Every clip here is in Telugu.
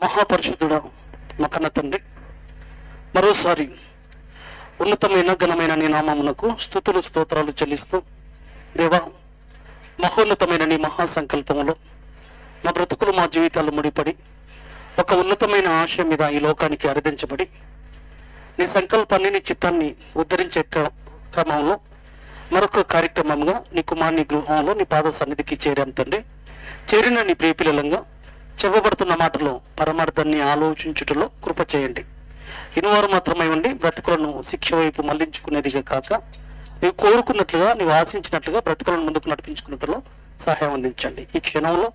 మహాపరిశుద్ధుడా మా కన్న తండ్రి, మరోసారి ఉన్నతమైన ఘనమైన నీ నామమునకు స్తుతులు స్తోత్రాలు చెల్లిస్తూ, దేవా మహోన్నతమైన నీ మహాసంకల్పములో మా బ్రతుకులు మా జీవితాలు ముడిపడి ఒక ఉన్నతమైన ఆశయం మీద ఈ లోకానికి అరిదించబడి నీ సంకల్పాన్ని నీ చిత్తాన్ని ఉద్ధరించే క్రమంలో మరొక కార్యక్రమంగా నీ కుమారుని గృహంలో నీ పాద సన్నిధికి చేరాం తండ్రి. చేరిన నీ ప్రియపిల్లలంగా చెప్పబడుతున్న మాటలో పరమార్థాన్ని ఆలోచించుటలో కృప చేయండి. ఇనువారు మాత్రమై ఉండి బ్రతుకులను శిక్ష వైపు మళ్లించుకునేదిగా కాక నీవు కోరుకున్నట్లుగా నీవు ఆశించినట్లుగా బ్రతుకులను ముందుకు నడిపించుకున్నట్లో సహాయం అందించండి. ఈ క్షణంలో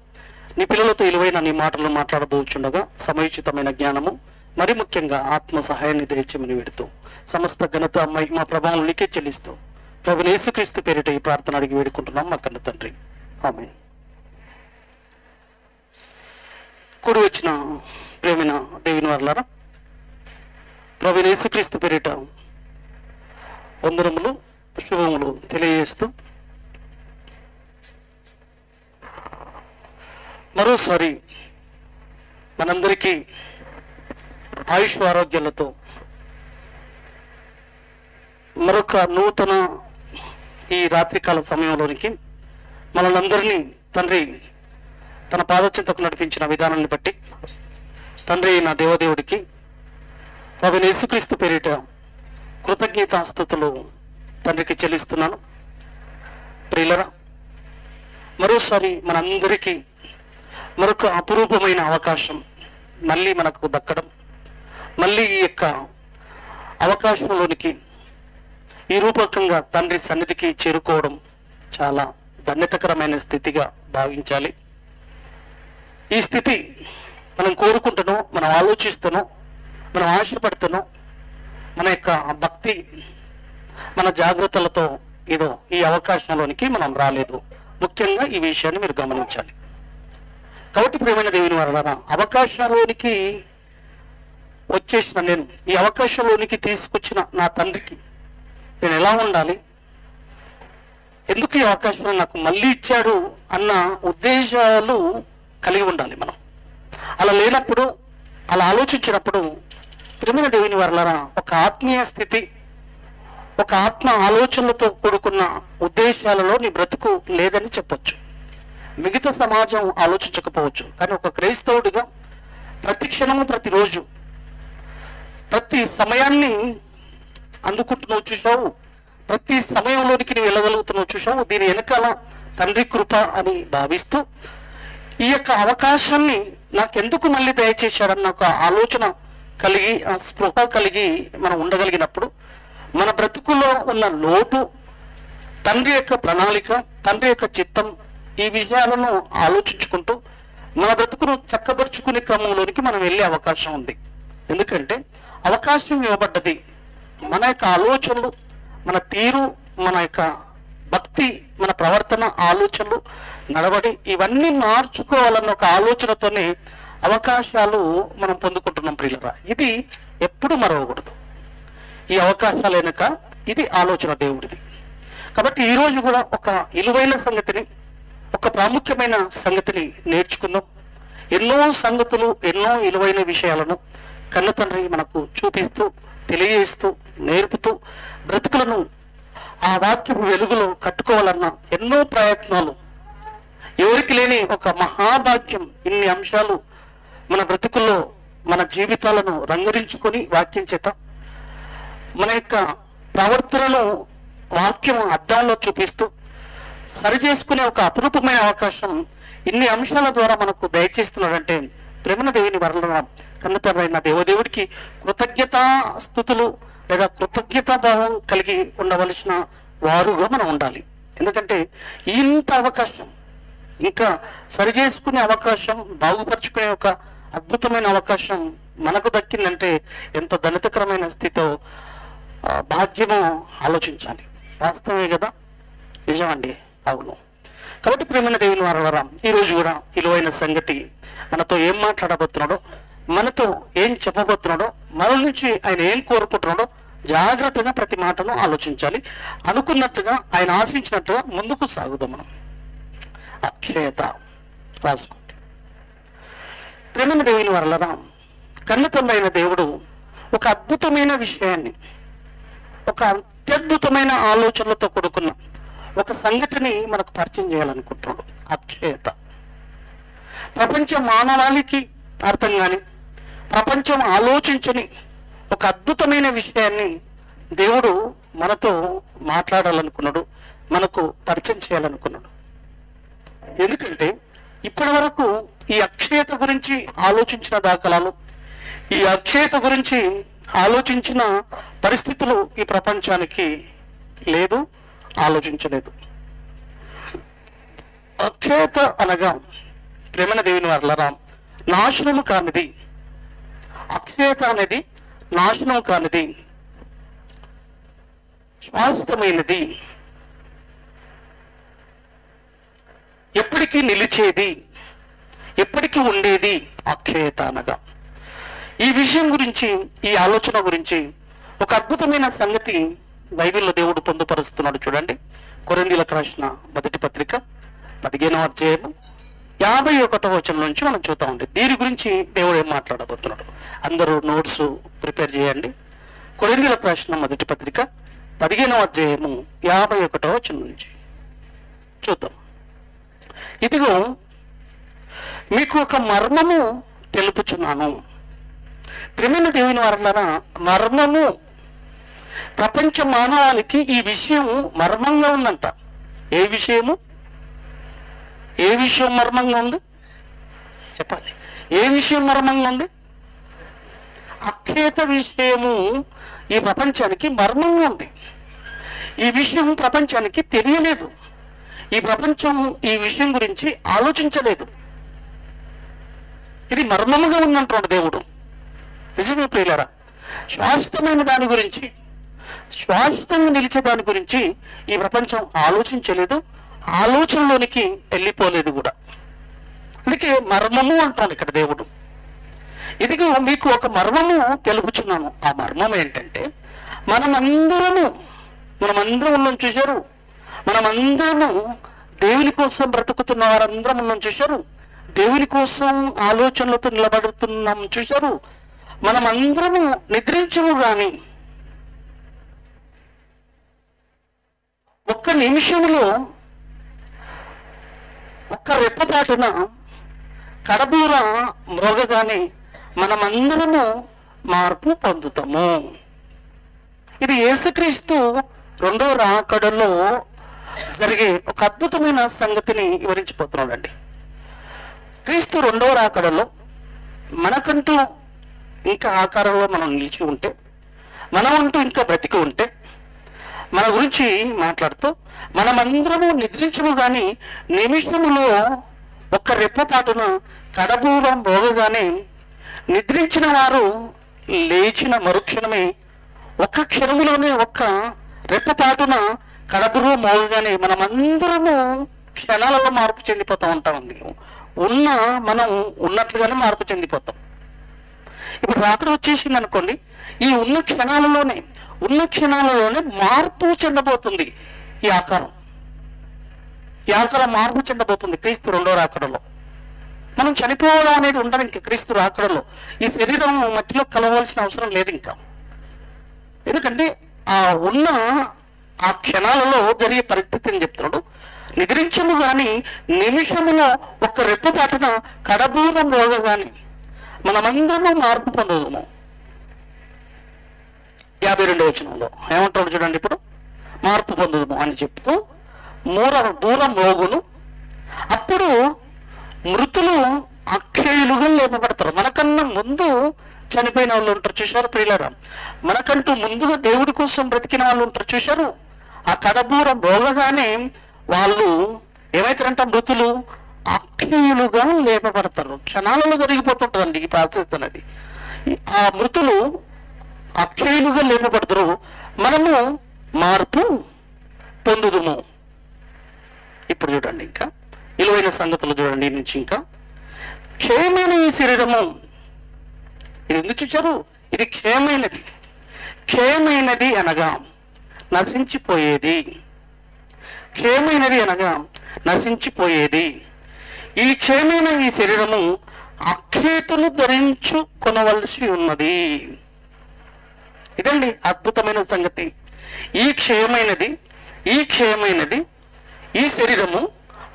నీ పిల్లలతో విలువైన నీ మాటలు మాట్లాడబోచుండగా సమయోచితమైన జ్ఞానము, మరి ముఖ్యంగా ఆత్మ సహాయాన్ని దయచేయమని వేడుతూ సమస్త ఘనత మహిమ ప్రభావం నీకే చెల్లిస్తూ ప్రభువైన యేసుక్రీస్తు పేరిట ఈ ప్రార్థన అడిగి వేడుకుంటున్నాం మా కన్న తండ్రి, ఆమేన్. కూడి వచ్చిన ప్రేమైన దేవుని వారలారా, ప్రభువైన యేసుక్రీస్తు పేరిట వందనములు శుభములు తెలియజేస్తూ మరోసారి మనందరికీ ఆయుష్ ఆరోగ్యాలతో మరొక నూతన ఈ రాత్రికాల సమయంలోనికి మనలందరినీ తండ్రి తన పాదచింతకు నడిపించిన విధానాన్ని బట్టి తండ్రి నా దేవదేవుడికి ప్రభువైన యేసుక్రీస్తు పేరిట కృతజ్ఞతాస్తుతులు తండ్రికి చెల్లిస్తున్నాను. ప్రియులరా, మరోసారి మనందరికీ మరొక అపురూపమైన అవకాశం మళ్ళీ మనకు దక్కడం, మళ్ళీ ఈ యొక్క అవకాశంలోనికి ఈ రూపకంగా తండ్రి సన్నిధికి చేరుకోవడం చాలా ధన్యతకరమైన స్థితిగా భావించాలి. ఈ స్థితి మనం కోరుకుంటున్నాం, మనం ఆలోచిస్తున్నాం, మనం ఆశపడుతున్నాం. మన యొక్క భక్తి, మన జాగ్రత్తలతో ఏదో ఈ అవకాశంలోనికి మనం రాలేదు. ముఖ్యంగా ఈ విషయాన్ని మీరు గమనించాలి. కాబట్టి ప్రియమైన దేవుని వారలారా, అవకాశంలోనికి వచ్చేసిన నేను, ఈ అవకాశంలోనికి తీసుకొచ్చిన నా తండ్రికి నేను ఎలా ఉండాలి, ఎందుకు ఈ అవకాశం నాకు మళ్ళీ ఇచ్చాడు అన్న ఉద్దేశాలు కలిగి ఉండాలి మనం. అలా లేనప్పుడు, అలా ఆలోచించినప్పుడు ప్రియమైన దేవుని వారలారా, ఒక ఆత్మీయ స్థితి, ఒక ఆత్మ ఆలోచనలతో కూడుకున్న ఉద్దేశాలలో నీ బ్రతుకు లేదని చెప్పొచ్చు. మిగతా సమాజం ఆలోచించకపోవచ్చు, కానీ ఒక క్రైస్తవుడిగా ప్రతి క్షణము, ప్రతిరోజు, ప్రతి సమయాన్ని అందుకుంటున్నావు చూసావు, ప్రతి సమయంలోనికి నువ్వు వెళ్ళగలుగుతున్నావు చూసావు. దీని వెనకాల తండ్రి కృప అని భావిస్తూ ఈ యొక్క అవకాశాన్ని నాకెందుకు మళ్ళీ దయచేశాడన్న ఒక ఆలోచన కలిగి, ఆ స్పృహ కలిగి మనం ఉండగలిగినప్పుడు మన బ్రతుకులో ఉన్న లోటు, తండ్రి యొక్క ప్రణాళిక, తండ్రి యొక్క చిత్తం, ఈ విషయాలను ఆలోచించుకుంటూ మన బ్రతుకును చక్కబరుచుకునే క్రమంలోనికి మనం వెళ్ళే అవకాశం ఉంది. ఎందుకంటే అవకాశం ఇవ్వబడ్డది. మన యొక్క ఆలోచనలు, మన తీరు, మన యొక్క భక్తి, మన ప్రవర్తన, ఆలోచనలు, నడవడి ఇవన్నీ మార్చుకోవాలన్న ఒక ఆలోచనతోనే అవకాశాలు మనం పొందుకుంటున్నాం ప్రియులరా. ఇది ఎప్పుడు మరవకూడదు. ఈ అవకాశాలు వెనుక ఇది ఆలోచన దేవుడిది. కాబట్టి ఈరోజు కూడా ఒక విలువైన సంగతిని, ఒక ప్రాముఖ్యమైన సంగతిని నేర్చుకుందాం. ఎన్నో సంగతులు, ఎన్నో విలువైన విషయాలను కన్న తండ్రి మనకు చూపిస్తూ, తెలియజేస్తూ, నేర్పుతూ బ్రతుకులను ఆ వాక్యపు వెలుగులో కట్టుకోవాలన్న ఎన్నో ప్రయత్నాలు, ఎవరికి లేని ఒక మహాభాగ్యం. ఇన్ని అంశాలు మన బ్రతుకుల్లో, మన జీవితాలను రంగురించుకొని వాక్యం చేత మన యొక్క ప్రవర్తనను వాక్యం అద్దాల్లో చూపిస్తూ సరిచేసుకునే ఒక అపురూపమైన అవకాశం ఇన్ని అంశాల ద్వారా మనకు దయచేస్తున్నాడంటే ప్రేమన దేవుని వరల కన్నతమైన దేవదేవుడికి కృతజ్ఞతాస్తుతులు లేదా కృతజ్ఞతాభావం కలిగి ఉండవలసిన వారుగా మనం ఉండాలి. ఎందుకంటే ఇంత అవకాశం, ఇంకా సరిచేసుకునే అవకాశం, బాగుపరుచుకునే ఒక అద్భుతమైన అవకాశం మనకు దక్కిందంటే ఎంత ధనితకరమైన స్థితితో భాగ్యమో ఆలోచించాలి. వాస్తవమే కదా, నిజమండి, అవును. కాబట్టి ప్రేమైన దేవుని వారలారా, ఈరోజు కూడా విలువైన సంగతి మనతో ఏం మాట్లాడబోతున్నాడో, మనతో ఏం చెప్పబోతున్నాడో, మన నుంచి ఆయన ఏం కోరుకుంటున్నాడో జాగ్రత్తగా ప్రతి మాటను ఆలోచించాలి. అనుకున్నట్టుగా, ఆయన ఆశించినట్టుగా ముందుకు సాగుదాం మనం. అక్షయత రాసుకోండి. ప్రేమ దేవుని వరలరా, కన్నతండ్రైన దేవుడు ఒక అద్భుతమైన విషయాన్ని, ఒక అత్యద్భుతమైన ఆలోచనలతో కూడుకున్న ఒక సంఘటనని మనకు పరిచయం చేయాలనుకుంటున్నాడు. అక్షయత. ప్రపంచ మానవాళికి అర్థం కాని, ప్రపంచం ఆలోచించని ఒక అద్భుతమైన విషయాన్ని దేవుడు మనతో మాట్లాడాలనుకున్నాడు, మనకు పరిచయం చేయాలనుకున్నాడు. ఎందుకంటే ఇప్పటి వరకు ఈ అక్షయత గురించి ఆలోచించిన దాఖలాలు, ఈ అక్షయత గురించి ఆలోచించిన పరిస్థితులు ఈ ప్రపంచానికి లేదు, ఆలోచించలేదు. అక్షయత అనగా ప్రేమ దేవుని వర్లరా, నాశనము కానిది. అక్షయత అనేది నాశనం కానిది, శాశ్వతమైనది, ఎప్పటికీ నిలిచేది, ఎప్పటికీ ఉండేది అక్షయత అనగా. ఈ విషయం గురించి, ఈ ఆలోచన గురించి ఒక అద్భుతమైన సంగతి బైబిల్లో దేవుడు పొందుపరుస్తున్నాడు. చూడండి, కొరింథీయులకు రాసిన మొదటి పత్రిక 15వ అధ్యాయము 51వ వచనం నుంచి మనం చూద్దా ఉంది. దీని గురించి దేవుడు ఏం మాట్లాడబోతున్నాడు. అందరూ నోట్స్ ప్రిపేర్ చేయండి. కొరింథీయులకు రాసిన మొదటి పత్రిక 15వ అధ్యాయము 51వ వచనం నుంచి చూద్దాం. ఇదిగో మీకు ఒక మర్మము తెలుపుచున్నాను. ప్రేమైన దేవుని వారలారా, మర్మము. ప్రపంచ మానవాళికి ఈ విషయం మర్మంగా ఉందంట. ఏ విషయము? ఏ విషయం మర్మంగా ఉంది చెప్పాలి. ఏ విషయం మర్మంగా ఉంది? అక్షయత విషయము ఈ ప్రపంచానికి మర్మంగా ఉంది. ఈ విషయం ప్రపంచానికి తెలియలేదు. ఈ ప్రపంచం ఈ విషయం గురించి ఆలోచించలేదు. ఇది మర్మముగా ఉందంటున్నాడు దేవుడు. నిజమే ప్రియులారా, శాశ్వతమైన దాని గురించి, శాశ్వతంగా నిలిచే దాని గురించి ఈ ప్రపంచం ఆలోచించలేదు, ఆలోచనలోనికి వెళ్ళిపోలేదు కూడా. అందుకే మర్మము అంటాడు ఇక్కడ దేవుడు. ఇదిగో మీకు ఒక మర్మము తెలుపుచున్నాను. ఆ మర్మం ఏంటంటే, మనమందరము ఉన్నాం చూశారు. మనమందరము దేవుని కోసం బ్రతుకుతున్న వారందరం ఉన్నాం చూశారు. దేవుని కోసం ఆలోచనలతో నిలబడుతున్నాం చూశారు. మనమందరము నిద్రించము గాని ఒక్క నిమిషంలో, ఒక్క రెప్పపాటున కడబూర మ్రోగగానే మనమందరము మార్పు పొందుతాము. ఇది యేసుక్రీస్తు రెండో రాకడలో జరిగే ఒక అద్భుతమైన సంగతిని వివరించిపోతున్నాడండి. క్రీస్తు రెండో రాకడలో మనకంటూ ఇంకా ఆకారంలో మనం నిలిచి ఉంటే, మనమంటూ ఇంకా బ్రతికి ఉంటే, మన గురించి మాట్లాడుతూ మనమందరము నిద్రించము కానీ నిమిషములో ఒక్క రెప్పపాటున కడబూరం మోగగానే నిద్రించిన వారు లేచిన మరుక్షణమే, ఒక్క క్షణములోనే, ఒక్క రెప్పపాటున కడబూరం మోగగానే మనమందరము క్షణాలలో మార్పు చెందిపోతూ ఉంటామండి. మనం ఉన్నట్లుగానే మార్పు చెందిపోతాం. ఇప్పుడు రాకడ వచ్చేసింది అనుకోండి, ఈ ఉన్న క్షణాలలోనే మార్పు చెందబోతుంది. ఈ ఆకారం మార్పు చెందబోతుంది క్రీస్తు రెండో రాకడలో. మనం చనిపోవడం అనేది ఉండదు ఇంకా క్రీస్తు రాకడలో. ఈ శరీరం మట్టిలో కలవలసిన అవసరం లేదు ఇంకా. ఎందుకంటే ఆ క్షణాలలో జరిగే పరిస్థితిని చెప్తున్నాడు. నిద్రించము గాని నిమిషములో ఒక్క రెప్పపాటున కడబూరం రోగగాని మనమందరము మార్పు పొందుదాము. 52వ వచనంలో ఏమంటాడు చూడండి. ఇప్పుడు మార్పు పొందుదాము అని చెప్తూ దూరం రోగులు, అప్పుడు మృతులు అక్షయులుగా లేపబడతారు. మనకన్నా ముందు చనిపోయిన వాళ్ళు ఉంటారు చూశారు ప్రియులారా. మనకంటూ ముందుగా దేవుడి కోసం బ్రతికిన వాళ్ళు ఉంటారు చూశారు. ఆ కడబూరం రోగగానే వాళ్ళు ఏమైతారంట, మృతులు అక్షయులుగా లేపబడతారు. క్షణాలలో జరిగిపోతుంటుందండి ఈ ప్రాసెస్ అనేది. ఆ మృతులు అక్షయులుగా లేపబడతారు, మనము మార్పు పొందుదుము. ఇప్పుడు చూడండి, ఇంకా విలువైన సంగతులు చూడండి. ఈ నుంచి ఇంకా క్షయమైన ఈ శరీరము, ఇది ఎందుకు చూచారు? ఇది క్షయమైనది. క్షయమైనది అనగా నశించిపోయేది. క్షయమైనది అనగా నశించిపోయేది. ఈ క్షయమైన ఈ శరీరము అక్షేతను ధరించుకొనవలసి ఉన్నది. ఇదండి అద్భుతమైన సంగతి. ఈ క్షయమైనది ఈ శరీరము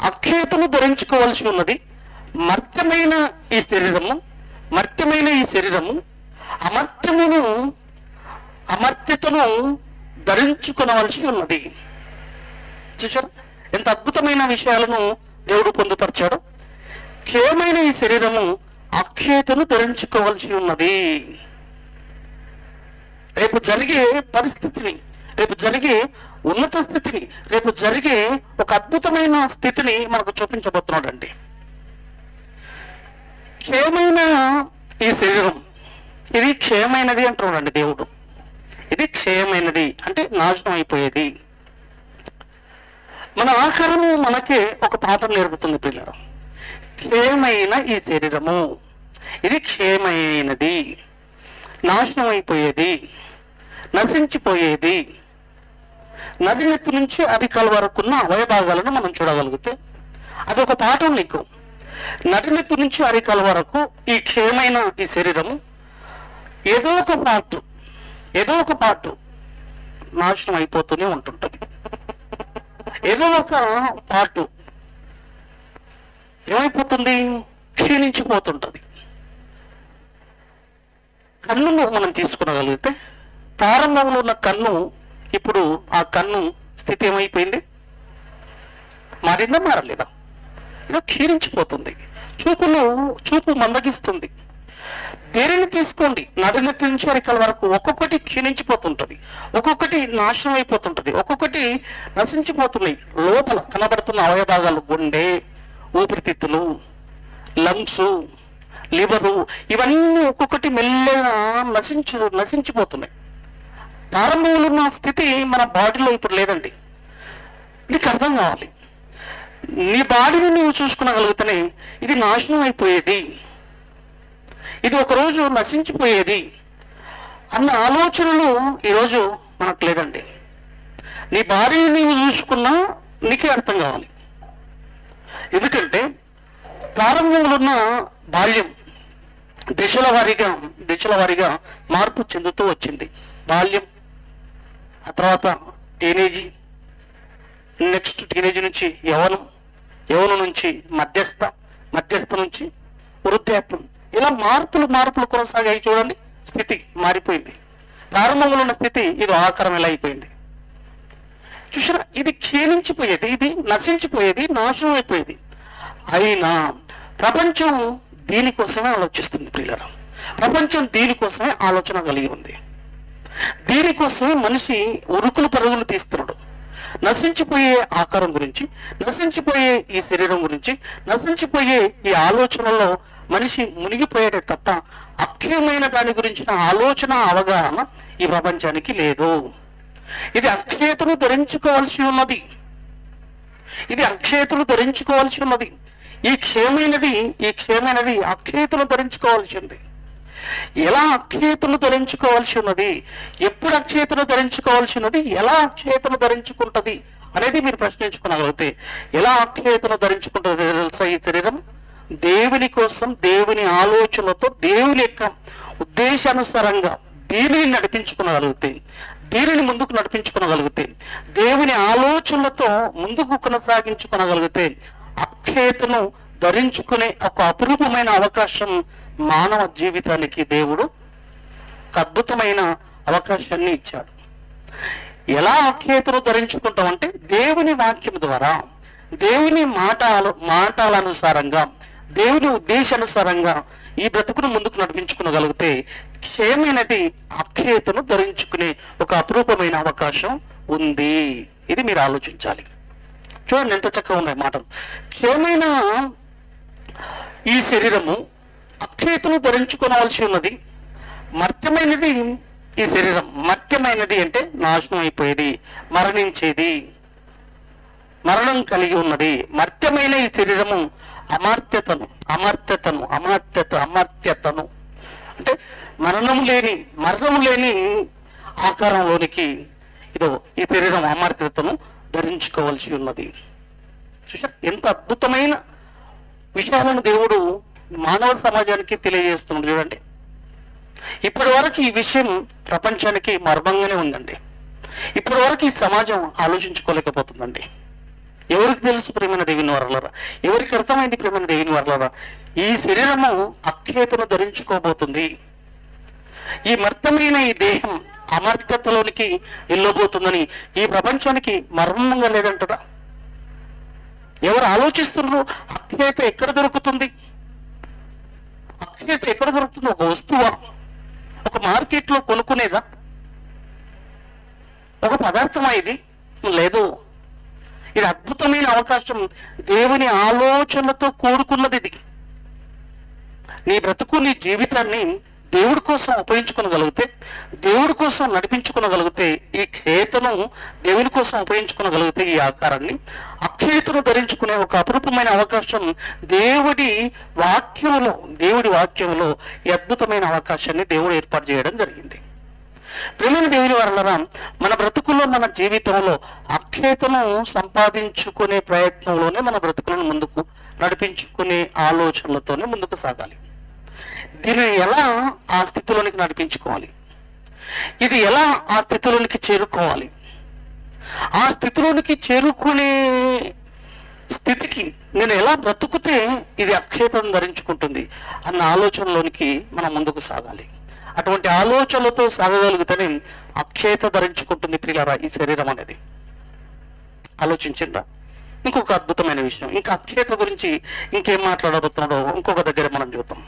అక్షేతను ధరించుకోవాల్సి ఉన్నది. మర్త్యమైన ఈ శరీరము అమర్త్యతను ధరించుకొనవలసి ఉన్నది. చూసారు ఎంత అద్భుతమైన విషయాలను దేవుడు పొందుపరిచాడు. క్షయమైన ఈ శరీరము అక్షేతను ధరించుకోవాల్సి ఉన్నది. రేపు జరిగే పరిస్థితిని, రేపు జరిగే ఉన్నత స్థితిని, రేపు జరిగే ఒక అద్భుతమైన స్థితిని మనకు చూపించబోతున్నాడు అండి. క్షయమైన ఈ శరీరం ఇది క్షయమైనది అంటున్నాడు అండి దేవుడు. ఇది క్షయమైనది అంటే నాశనం అయిపోయేది. మన ఆకారము మనకే ఒక పాఠం నేర్పుతుంది పిల్లలు. క్షయమైన ఈ శరీరము ఇది క్షయమైనది, నాశనం అయిపోయేది, నశించిపోయేది. నడినెత్తి నుంచి అరికాల వరకున్న అవయభాగాలను మనం చూడగలిగితే అదొక పాఠం నీకు. నడినెత్తి నుంచి అరికాల వరకు ఈ క్షయమైన ఈ శరీరము ఏదో ఒక పార్ట్ నాశనం అయిపోతూనే ఉంటుంటది. ఏదో ఒక పార్ట్ ఏమైపోతుంది, క్షీణించిపోతుంటది. కన్నును మనం తీసుకునగలిగితే ప్రారంభంలో ఉన్న కన్ను ఇప్పుడు ఆ కన్ను స్థితి ఏమైపోయింది, మారిందా మారలేదా? ఇలా క్షీణించిపోతుంది. చూపు మందగిస్తుంది. దేనిని తీసుకోండి, నడునెత్తి నుంచి అరికాల వరకు ఒక్కొక్కటి క్షీణించిపోతుంటది, ఒక్కొక్కటి నాశనం అయిపోతుంటది, ఒక్కొక్కటి నశించిపోతున్నాయి. లోపల కనబడుతున్న అవయభాగాలు గుండె, ఊపిరితిత్తులు, లంగ్స్, లివరు, ఇవన్నీ ఒక్కొక్కటి మెల్లగా నశించిపోతున్నాయి. ప్రారంభంలో ఉన్న స్థితి మన బాడీలో ఇప్పుడు లేదండి. నీకు అర్థం కావాలి. నీ బాడీని నువ్వు చూసుకునగలిగితేనే ఇది నాశనం అయిపోయేది, ఇది ఒకరోజు నశించిపోయేది అన్న ఆలోచనలు ఈరోజు మనకు లేదండి. నీ బాడీని నువ్వు చూసుకున్నా నీకే అర్థం కావాలి. ఎందుకంటే ప్రారంభంలో ఉన్న బాల్యం దశల వారీగా మార్పు చెందుతూ వచ్చింది. బాల్యం, ఆ తర్వాత టీనేజీ, నెక్స్ట్ టీనేజీ నుంచి యవనం నుంచి మధ్యస్థ నుంచి వృద్ధాప్యం, ఇలా మార్పులు కొనసాగాయి. చూడండి, స్థితి మారిపోయింది. ప్రారంభంలో ఉన్న స్థితి ఇది ఆకారం ఎలా అయిపోయింది చూసారా? ఇది క్షీణించిపోయేది, ఇది నశించిపోయేది, నాశనం అయిపోయేది. అయినా ప్రపంచం దీనికోసమే ఆలోచిస్తుంది ప్రియులారా. ప్రపంచం దీనికోసమే ఆలోచన కలిగి ఉంది. దీనికోసమే మనిషి ఉరుకులు పరుగులు తీస్తున్నాడు. నశించిపోయే ఆకారం గురించి, నశించిపోయే ఈ శరీరం గురించి, నశించిపోయే ఈ ఆలోచనలో మనిషి మునిగిపోయాడే తప్ప అక్షయమైన దాని గురించిన ఆలోచన, అవగాహన ఈ ప్రపంచానికి లేదు. ఇది అక్షయతను ధరించుకోవాల్సి ఉన్నది. ఈ క్షయమైనది అక్షయతను ధరించుకోవాల్సి ఉంది. ఎలా అక్షయతను ధరించుకోవాల్సి ఉన్నది, ఎప్పుడు అక్షయతను ధరించుకోవాల్సి ఉన్నది, ఎలా అక్షయతను ధరించుకుంటది అనేది మీరు ప్రశ్నించుకోగలిగితే, ఎలా అక్షయతను ధరించుకుంటుంది తెలుసా? ఈ శరీరం దేవుని కోసం, దేవుని ఆలోచనలతో, దేవుని యొక్క ఉద్దేశానుసారంగా దీనిని నడిపించుకోగలిగితే, దీనిని ముందుకు నడిపించుకోగలిగితే, దేవుని ఆలోచనలతో ముందుకు కొనసాగించుకోగలిగితే అక్షయతను ధరించుకునే ఒక అపురూపమైన అవకాశం మానవ జీవితానికి దేవుడు ఒక అద్భుతమైన అవకాశాన్ని ఇచ్చాడు. ఎలా అక్షయతను ధరించుకుంటామంటే దేవుని వాక్యం ద్వారా, దేవుని మాటల అనుసారంగా, దేవుని ఉద్దేశానుసారంగా ఈ బ్రతుకును ముందుకు నడిపించుకోగలిగితే క్షయమైనది అక్షయతను ధరించుకునే ఒక అపురూపమైన అవకాశం ఉంది. ఇది మీరు ఆలోచించాలి. చూడండి ఎంత చక్కగా ఉన్నాయి మాటలు. క్షయమైన ఈ శరీరము అక్షయతను ధరించుకోవాల్సి ఉన్నది. మర్త్యమైనది ఈ శరీరం, మర్త్యమైనది అంటే నాశనం అయిపోయేది, మరణించేది, మరణం కలిగి ఉన్నది. మర్త్యమైన ఈ శరీరము అమర్త్యతను అంటే మరణం లేని ఆకారంలోనికి ఈ శరీరం అమర్త్యతను ధరించుకోవాల్సి ఉన్నది. చూసారు ఎంత అద్భుతమైన విషయాలను దేవుడు మానవ సమాజానికి తెలియజేస్తున్నాడు. చూడండి, ఇప్పటి వరకు ఈ విషయం ప్రపంచానికి మర్మంగానే ఉందండి. ఇప్పటి వరకు ఈ సమాజం ఆలోచించుకోలేకపోతుందండి. ఎవరికి తెలుసు ప్రేమైన దేవుని వర్లారా? ఎవరికి అర్థమైంది ప్రేమైన దేవుని వర్లారా? ఈ శరీరము అక్షయతను ధరించుకోబోతుంది. ఈ మర్తమైన ఈ దేహం అమర్త్యతలోనికి వెళ్ళబోతుందని ఈ ప్రపంచానికి మర్మంగా లేదంటారా? ఎవరు ఆలోచిస్తున్నారు? అక్షయత ఎక్కడ దొరుకుతుంది? అక్షయత ఎక్కడ దొరుకుతుంది? ఒక వస్తువా? ఒక మార్కెట్లో కొనుక్కునేదా? ఒక పదార్థమా ఇది? లేదు. ఇది అద్భుతమైన అవకాశం. దేవుని ఆలోచనలతో కూడుకున్నది ఇది. నీ బ్రతుకు, నీ జీవితాన్ని దేవుడి కోసం ఉపయోగించుకోగలిగితే, దేవుడి కోసం నడిపించుకోగలిగితే, ఈ క్షేతను దేవుని కోసం ఉపయోగించుకోగలిగితే, ఈ ఆకారాన్ని అక్షేతను ధరించుకునే ఒక అపురూపమైన అవకాశం దేవుడి వాక్యంలో ఈ అద్భుతమైన అవకాశాన్ని దేవుడు ఏర్పాటు చేయడం జరిగింది. ప్రేమైన దేవుని వలన మన బ్రతుకుల్లో, మన జీవితంలో అక్షేతను సంపాదించుకునే ప్రయత్నంలోనే మన బ్రతుకులను ముందుకు నడిపించుకునే ఆలోచనలతోనే ముందుకు సాగాలి. దీనిని ఎలా ఆ స్థితిలోనికి నడిపించుకోవాలి? ఇది ఎలా ఆ స్థితిలోనికి చేరుకోవాలి? ఆ స్థితిలోనికి చేరుకునే స్థితికి నేను ఎలా బ్రతుకుతే ఇది అక్షేతను ధరించుకుంటుంది అన్న ఆలోచనలోనికి మనం ముందుకు సాగాలి. అటువంటి ఆలోచనలతో సాగగలిగితేనే అక్షేత ధరించుకుంటుంది ప్రియులారా ఈ శరీరం అనేది. ఆలోచించండి. ఇంకొక అద్భుతమైన విషయం, ఇంకా అక్షేత గురించి ఇంకేం మాట్లాడబోతున్నాడో ఇంకొక దగ్గర మనం చూద్దాం.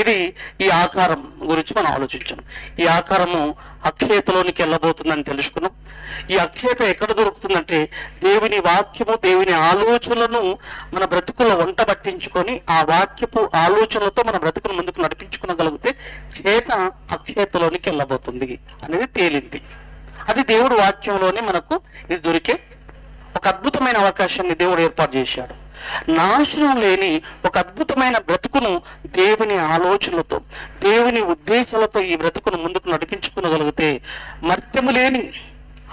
ఇది ఈ ఆకారం గురించి మనం ఆలోచించాం. ఈ ఆకారము అక్షేతలోనికి వెళ్ళబోతుందని తెలుసుకున్నాం. ఈ అక్షేత ఎక్కడ దొరుకుతుందంటే దేవుని వాక్యము, దేవుని ఆలోచనలను మన బ్రతుకులో వంట పట్టించుకొని ఆ వాక్యపు ఆలోచనలతో మన బ్రతుకును ముందుకు నడిపించుకోగలిగితే అక్షేతలోనికి వెళ్ళబోతుంది అనేది తేలింది. అది దేవుడు వాక్యంలోనే మనకు ఇది దొరికే ఒక అద్భుతమైన అవకాశాన్ని దేవుడు ఏర్పాటు చేశాడు. నాశనం లేని ఒక అద్భుతమైన బ్రతుకును దేవుని ఆలోచనలతో, దేవుని ఉద్దేశాలతో ఈ బ్రతుకును ముందుకు నడిపించుకోగలిగితే మర్త్యము లేని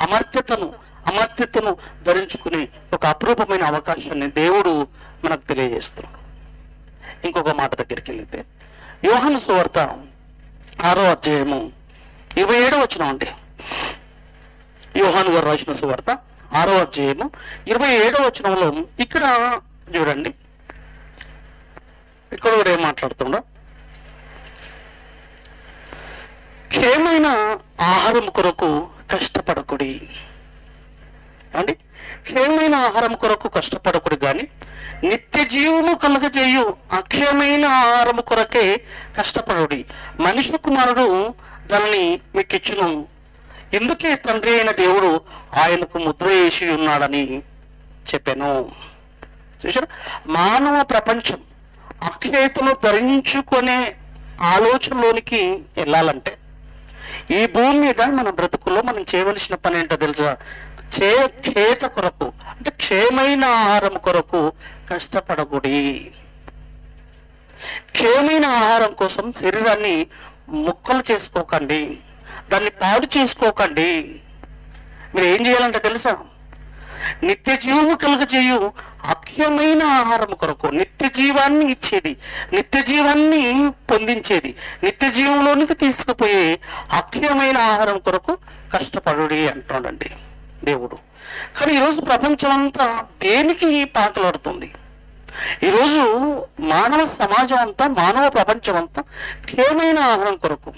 అమర్త్యతను ధరించుకునే ఒక అపురూపమైన అవకాశాన్ని దేవుడు మనకు తెలియజేస్తున్నాడు. ఇంకొక మాట దగ్గరికి వెళితే యోహాను సువార్త 6వ అధ్యాయము 27వ వచనం అండి. యోహాను గారు రాసిన సువార్త 6వ అధ్యాయము 27వ వచనంలో ఇక్కడ చూడండి, ఇక్కడ కూడా ఏం మాట్లాడుతుండో, క్షేమైన ఆహారం కొరకు కష్టపడకుడి అండి. క్షేమైన ఆహారం కొరకు కష్టపడకుడు కానీ నిత్య జీవము కలగజేయు అక్షయమైన ఆహారము కొరకే కష్టపడుడి. మనిషి కుమారుడు దానిని మీకు ఇచ్చును. ఇందుకే తండ్రి అయిన దేవుడు ఆయనకు ముద్ర వేసి ఉన్నాడని చెప్పాను. చూసారా, మానవ ప్రపంచం అక్షయతను ధరించుకునే ఆలోచనలోనికి వెళ్ళాలంటే ఈ భూమి మీద మన బ్రతుకుల్లో మనం చేయవలసిన పని ఏంటో తెలుసా? క్షేత కొరకు అంటే క్షేమైన ఆహారం కొరకు కష్టపడకూడి. క్షేమైన ఆహారం కోసం శరీరాన్ని ముక్కలు చేసుకోకండి, దాన్ని పాడు చేసుకోకండి. మీరు ఏం చేయాలంటే తెలుసా? నిత్య జీవము కలుగజేయు అక్షయమైన ఆహారం కొరకు, నిత్య జీవాన్ని ఇచ్చేది, నిత్య జీవాన్ని పొందించేది, నిత్య జీవంలోనికి తీసుకుపోయే అక్షయమైన ఆహారం కొరకు కష్టపడుడి అంటున్నాడండి దేవుడు. కానీ ఈరోజు ప్రపంచం అంతా దేనికి పాకులాడుతుంది? ఈరోజు మానవ సమాజం అంతా, మానవ ప్రపంచం అంతా క్షేమైన ఆహారం కొరకు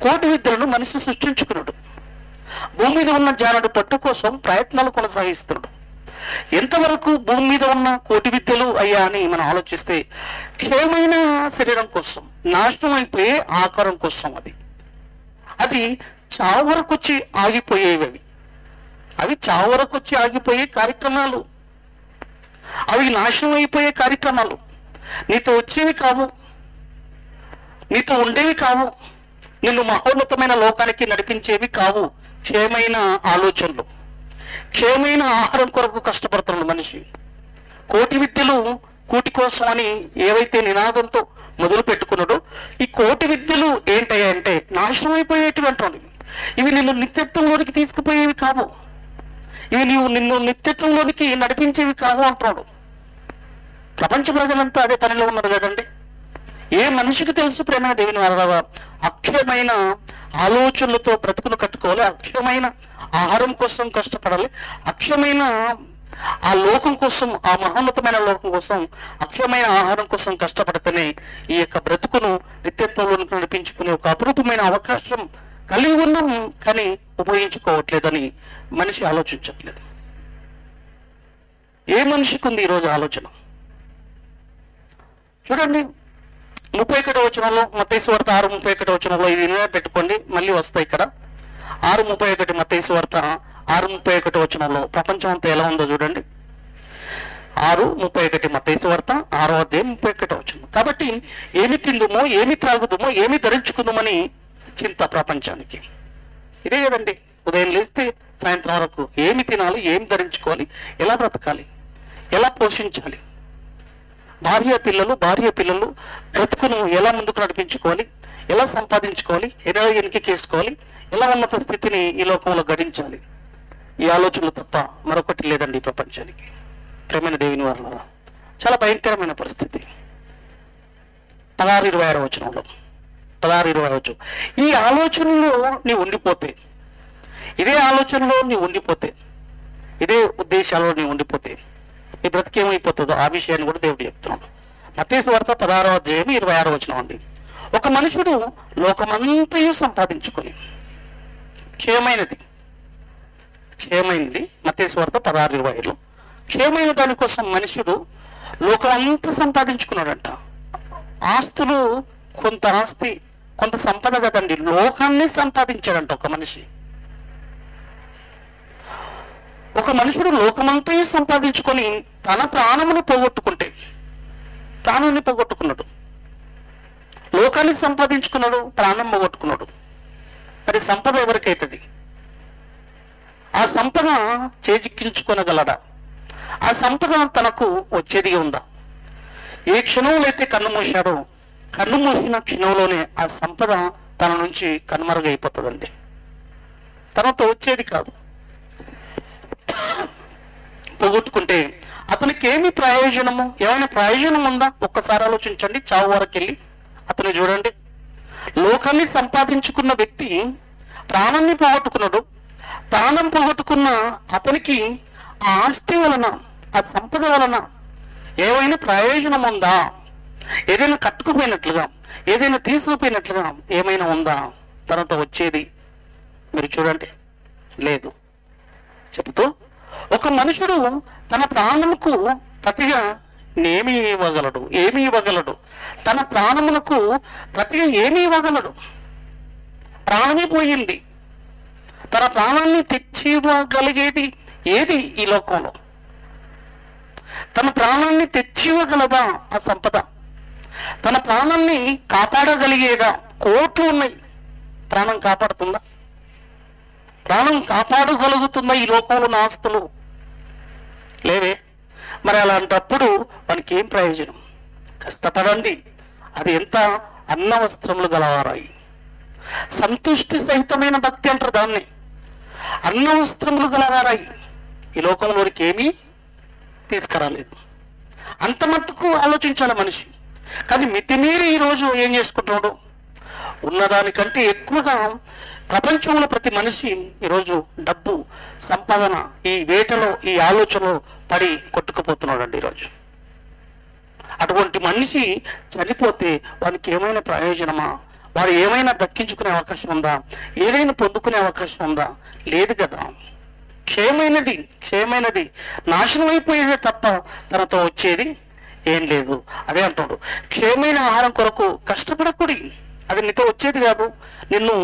కోటి విద్యలను మనిషి సృష్టించుకున్నాడు. భూమి మీద ఉన్న జానడు పట్టు కోసం ప్రయత్నాలు కొనసాగిస్తున్నాడు. ఎంతవరకు భూమి మీద ఉన్న కోటి విద్యలు అయ్యా అని మనం ఆలోచిస్తే క్షేమైన శరీరం కోసం, నాశనం అయిపోయే ఆకారం కోసం అది చావు వరకు వచ్చి ఆగిపోయేవి. అవి చావు వరకు వచ్చి ఆగిపోయే కార్యక్రమాలు, అవి నాశనం అయిపోయే కార్యక్రమాలు. నీతో వచ్చేవి కావు, నీతో ఉండేవి కావు, నిన్ను మహోన్నతమైన లోకానికి నడిపించేవి కావు. క్షేమైన ఆలోచనలు, క్షేమైన ఆహారం కొరకు కష్టపడుతున్నాడు మనిషి. కోటి విద్యలు కూటి కోసం అని ఏవైతే నినాదంతో మొదలు పెట్టుకున్నాడో, ఈ కోటి విద్యలు ఏంటంటే నాశనం అయిపోయేటువంటి ఇవి నిన్ను నిత్యత్వంలోనికి తీసుకుపోయేవి కావు, ఇవి నిన్ను నిత్యత్వంలోనికి నడిపించేవి కావు అంటున్నాడు. ప్రపంచ ప్రజలంతా అదే పనిలో ఉన్నారు కదండి. ఏ మనిషికి తెలుసు ప్రేమైన దేవుని వారలారా, అక్షయమైన ఆలోచనలతో బ్రతుకును కట్టుకోవాలి, అక్షయమైన ఆహారం కోసం కష్టపడాలి, అక్షయమైన ఆ లోకం కోసం, ఆ మహోన్నతమైన లోకం కోసం, అక్షయమైన ఆహారం కోసం కష్టపడితేనే ఈ యొక్క బ్రతుకును నిత్యత్వంలోనికి నడిపించుకునే ఒక అపురూపమైన అవకాశం కలిగి ఉన్నాం. కానీ ఉపయోగించుకోవట్లేదని మనిషి ఆలోచించట్లేదు. ఏ మనిషికి ఉంది ఈరోజు ఆలోచన? చూడండి 31వ వచనంలో, మత్తయి సువార్త 6:31 వచనంలో, ఇది పెట్టుకోండి, మళ్ళీ వస్తాయి ఇక్కడ. 6:31 మత్తయి సువార్త 6:31 వచనంలో ప్రపంచం అంతా ఎలా ఉందో చూడండి. 6:31 మత్తయి సువార్త 6వ అధ్యాయం 31వ వచనం. కాబట్టి ఏమి తిందుమో, ఏమి త్రాగుదుమో, ఏమి ధరించుకుందామని చింత ప్రపంచానికి. ఇదే కదండి, ఉదయం లేస్తే సాయంత్రం వరకు ఏమి తినాలి, ఏమి ధరించుకోవాలి, ఎలా బ్రతకాలి, ఎలా పోషించాలి, భార్య పిల్లలు బ్రతుకును ఎలా ముందుకు నడిపించుకోవాలి, ఎలా సంపాదించుకోవాలి, ఎలా ఎన్నికేసుకోవాలి, ఎలా ఉన్నత స్థితిని ఈ లోకంలో గడించాలి, ఈ ఆలోచనలు తప్ప మరొకటి లేదండి ఈ ప్రపంచానికి. ప్రేమైన దేవుని వారలారా, చాలా భయంకరమైన పరిస్థితి. 16-26 వచనంలో, 16-26 వచనం, ఈ ఆలోచనలో నీవు ఉండిపోతే, ఇదే ఆలోచనలో నీవు ఉండిపోతే, ఇదే ఉద్దేశాల్లో నీవు ఉండిపోతే నీ బ్రతికేమైపోతుందో ఆ విషయాన్ని కూడా దేవుడు చెప్తున్నాడు. మత్తయి సువార్త 16వ అధ్యాయం 26వ వచనం అండి. ఒక మనుషుడు లోకమంతయు సంపాదించుకొని, క్షేమైనది మత్తయి సువార్త 16:27లో, క్షేమైన దానికోసం మనుషుడు లోకమంతా సంపాదించుకున్నాడంట. ఆస్తులు, కొంత ఆస్తి, కొంత సంపద కదండి, లోకాన్ని సంపాదించాడంట ఒక మనిషి. ఒక మనుషుడు లోకమంతా సంపాదించుకొని తన ప్రాణాన్ని పోగొట్టుకున్నాడు. లోకాన్ని సంపాదించుకున్నాడు, ప్రాణం పోగొట్టుకున్నాడు. మరి సంపద ఎవరికైతుంది? ఆ సంపద చేజిక్కించుకోనగలడా? ఆ సంపద తనకు వచ్చేదిగా ఉందా? ఏ క్షణంలో అయితే కన్ను మూశాడో, కన్ను మూసిన క్షణంలోనే ఆ సంపద తన నుంచి కనుమరుగైపోతుందండి. తనతో వచ్చేది కాదు. పోగొట్టుకుంటే అతనికి ఏమి ప్రయోజనము? ఏమైనా ప్రయోజనం ఉందా? ఒక్కసారి ఆలోచించండి. చావు వరకు వెళ్ళి అతను చూడండి. లోకాన్ని సంపాదించుకున్న వ్యక్తి ప్రాణాన్ని పోగొట్టుకున్నాడు. ప్రాణం పోగొట్టుకున్న అతనికి ఆ ఆస్తి వలన, ఆ సంపద వలన ఏమైనా ప్రయోజనం ఉందా? ఏదైనా కట్టుకుపోయినట్లుగా, ఏదైనా తీసుకుపోయినట్లుగా ఏమైనా ఉందా? తనతో వచ్చేది మీరు చూడండి, లేదు. చెబుతూ ఒక మనుషుడు తన ప్రాణముకు ప్రతిగా ఏమి ఇవ్వగలడు? తన ప్రాణములకు ప్రతిగా ఏమి ఇవ్వగలడు? ప్రాణమే పోయింది. తన ప్రాణాన్ని తెచ్చి ఇవ్వగలిగేది ఏది ఈ లోకంలో? తన ప్రాణాన్ని తెచ్చి ఇవ్వగలదా ఆ సంపద? తన ప్రాణాన్ని కాపాడగలిగేదా? కోట్లు ఉన్నాయి, ప్రాణం కాపాడుతుందా? ప్రాణం కాపాడగలుగుతుందా ఈ లోకంలో ఉన్న ఆస్తులు? లేవే. మరి అలాంటప్పుడు మనకి ఏం ప్రయోజనం? కష్టపడండి. అది ఎంత అన్న వస్త్రములు గలవారాయి, సంతుష్టి సహితమైన భక్తి అంటారు దాన్ని. అన్న వస్త్రములు గలవారాయి ఈ లోకంలోనికి ఏమీ తీసుకురాలేదు. అంత మట్టుకు ఆలోచించాలి మనిషి. కానీ మితిమీరి ఈరోజు ఏం చేసుకుంటున్నాడు? ఉన్నదానికంటే ఎక్కువగా ప్రపంచంలో ప్రతి మనిషి ఈరోజు డబ్బు, సంపాదన, ఈ వేటలో, ఈ ఆలోచనలో పడి కొట్టుకుపోతున్నాడు అండి ఈరోజు. అటువంటి మనిషి చనిపోతే వానికి ఏమైనా ప్రయోజనమా? వాడు ఏమైనా దక్కించుకునే అవకాశం ఉందా? ఏదైనా పొందుకునే అవకాశం ఉందా? లేదు కదా. క్షేమైనది నాశనం అయిపోయేదే తప్ప తనతో వచ్చేది ఏం లేదు. అదే అంటాడు, క్షేమైన ఆహారం కొరకు కష్టపడకూడి, అది నీతో వచ్చేది కాదు, నిన్ను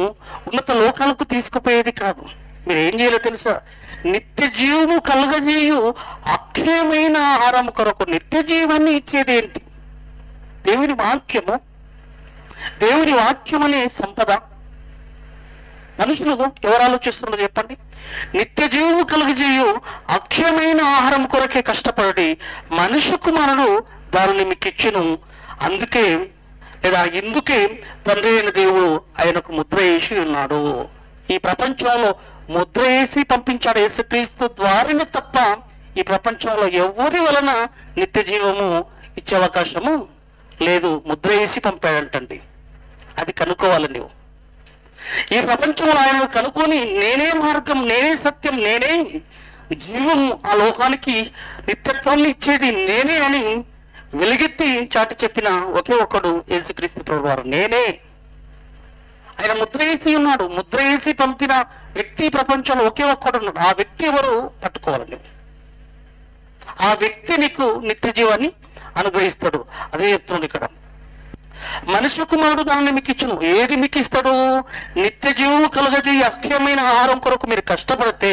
ఉన్నత లోకాలకు తీసుకుపోయేది కాదు. మీరు ఏం చేయాలో తెలుసా? నిత్య జీవము కలుగజేయు అక్షయమైన ఆహారం కొరకు. నిత్య జీవాన్ని ఇచ్చేది ఏంటి? దేవుని వాక్యము. దేవుని వాక్యం అనే సంపద. మనుషులు ఎవరు ఆలోచిస్తున్నారు చెప్పండి? నిత్య జీవము కలుగజేయు అక్షయమైన ఆహారం కొరకే కష్టపడి మనుష్య కుమారుడు దానిని మీకు ఇచ్చును. ఇందుకే తండ్రి అయిన దేవుడు ఆయనకు ముద్ర వేసి ఉన్నాడు. ఈ ప్రపంచంలో ముద్ర వేసి పంపించాడు యేసుక్రీస్తు ద్వారానే తప్ప ఈ ప్రపంచంలో ఎవరి వలన నిత్య జీవము ఇచ్చే అవకాశము లేదు. ముద్ర వేసి పంపాడంటండి. అది కనుక్కోవాలి నువ్వు. ఈ ప్రపంచంలో ఆయన కనుక్కొని నేనే మార్గం, నేనే సత్యం, నేనే జీవం, ఆ లోకానికి నిత్యత్వాన్ని ఇచ్చేది నేనే అని వెలుగెత్తి చాటి చెప్పిన ఒకే ఒక్కడు యేసుక్రీస్తు ప్రభువారు. నేనే. ఆయన ముద్ర వేసి ఉన్నాడు. ముద్ర వేసి పంపిన వ్యక్తి ప్రపంచంలో ఒకే ఒక్కడు ఉన్నాడు. ఆ వ్యక్తి ఎవరు? పట్టుకోవాలి నువ్వు. ఆ వ్యక్తి నీకు నిత్య జీవాన్ని అనుగ్రహిస్తాడు. అదే చెప్తున్నాడు ఇక్కడ. మనుష్య కుమారుడు దానిని మీకు ఇచ్చును. ఏది మీకు ఇస్తాడు? నిత్య జీవము కలుగజేయ అక్షయమైన ఆహారం కొరకు మీరు కష్టపడితే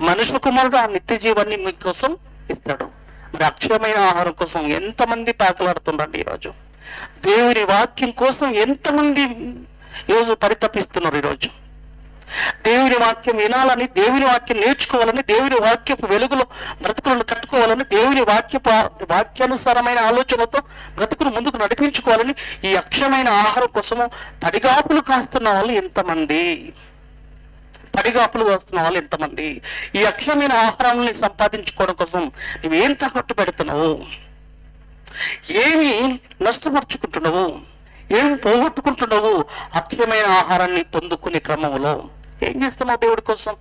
మనుష్య కుమారుడు ఆ నిత్య జీవాన్ని మీకోసం ఇస్తాడు. మరి అక్షయమైన ఆహారం కోసం ఎంతమంది పాకులాడుతున్నారండి ఈరోజు? దేవుని వాక్యం కోసం ఎంతమంది ఈరోజు పరితపిస్తున్నారు? ఈరోజు దేవుని వాక్యం వినాలని, దేవుని వాక్యం నేర్చుకోవాలని, దేవుని వాక్యపు వెలుగులో బ్రతుకులను కట్టుకోవాలని, దేవుని వాక్యానుసారమైన ఆలోచనలతో బ్రతుకును ముందుకు నడిపించుకోవాలని ఈ అక్షయమైన ఆహారం కోసము పడిగాపులు కాస్తున్న వాళ్ళు ఎంతమంది? పడిగాపులు కాస్తున్న వాళ్ళు ఎంతమంది? ఈ అక్షయమైన ఆహారాన్ని సంపాదించుకోవడం కోసం నువ్వేం తాకట్టు పెడుతున్నావు? ఏమి నష్టపరుచుకుంటున్నావు? ఏమి పోగొట్టుకుంటున్నావు? అక్షయమైన ఆహారాన్ని పొందుకునే క్రమంలో ఏం చేస్తున్నావు దేవుడి కోసం?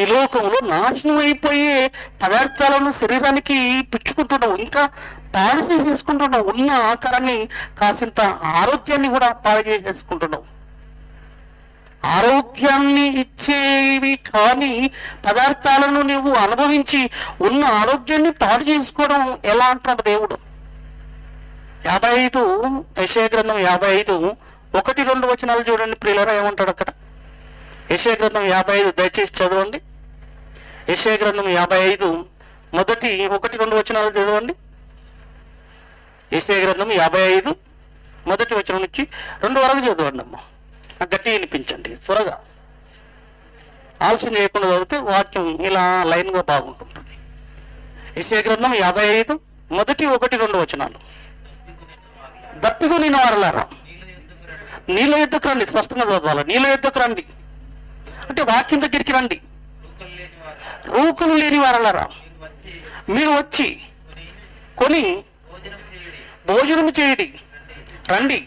ఈ లోకంలో నాశనం అయిపోయే పదార్థాలను శరీరానికి పుచ్చుకుంటున్నావు, ఇంకా పాడు చేసేసుకుంటున్నావు. ఉన్న ఆకారాన్ని కాసింత ఆరోగ్యాన్ని కూడా పాడు చేసేసుకుంటున్నావు. ఆరోగ్యాన్ని ఇచ్చేవి కానీ పదార్థాలను నువ్వు అనుభవించి ఉన్న ఆరోగ్యాన్ని పాడు చేసుకోవడం ఎలా అంటున్నాడు దేవుడు? 55 యెషయా గ్రంథం 55:1-2 వచనాలు చూడండి ప్రియులారా, ఏమంటాడు అక్కడ? యెషయా గ్రంథం 55 దయచేసి చదవండి. యెషయా గ్రంథం 55:1-2 వచనాలు చదవండి. యెషయా గ్రంథం 55 మొదటి వచనం నుంచి 2 వరకు చదవండి అమ్మ. నాకు గట్టి వినిపించండి త్వరగా. ఆలస్యం చేయకుండా చదివితే వాక్యం ఇలా లైన్గా బాగుంటుంటుంది. యెషయా గ్రంథం 55:1-2 వచనాలు. దప్పిగా నేను వారలారా నీళ్ళ యుద్ధకు రండి. స్పష్టంగా చదవాలి. నీళ్ళ యుద్ధకు రండి అంటే వాక్యం దగ్గరికి రండి. రూకలు లేని వారలారా మీరు వచ్చి కొని భోజనం చేయడి రండి.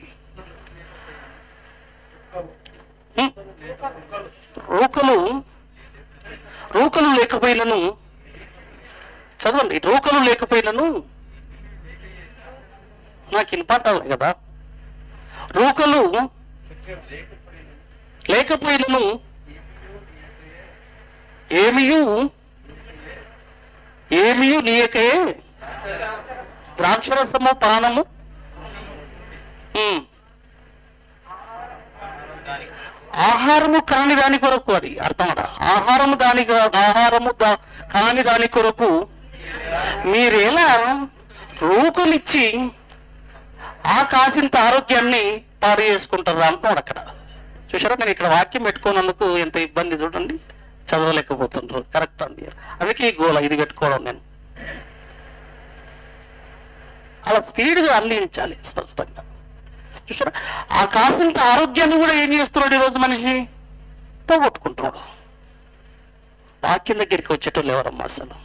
రూకలు లేకపోయినను చదవండి. రూకలు లేకపోయినను నాకు వినపడాలి కదా. రూకలు లేకపోయినను ఏమియు నీయకే ద్రాక్షరసము పానము ఆహారము కాని దాని కొరకు, అది అర్థమట. ఆహారము కాని దాని కొరకు మీరెలా రూకలిచ్చి ఆ కాసింత ఆరోగ్యాన్ని పాడు చేసుకుంటారు అంటున్నాడు అక్కడ. చూసారా, నేను ఇక్కడ వాక్యం పెట్టుకున్నందుకు ఎంత ఇబ్బంది చూడండి, చదవలేకపోతుండ్రు. కరెక్ట్ అండి. అందుకే ఈ గోల ఇది పెట్టుకోవడం. నేను అలా స్పీడ్గా అందించాలి స్పష్టంగా. చూసారా, ఆ కాసింత ఆరోగ్యాన్ని కూడా ఏం చేస్తున్నాడు ఈరోజు మనిషి? పోగొట్టుకుంటున్నాడు. వాక్యం దగ్గరికి వచ్చేటోళ్ళు ఎవరమ్మా అసలు?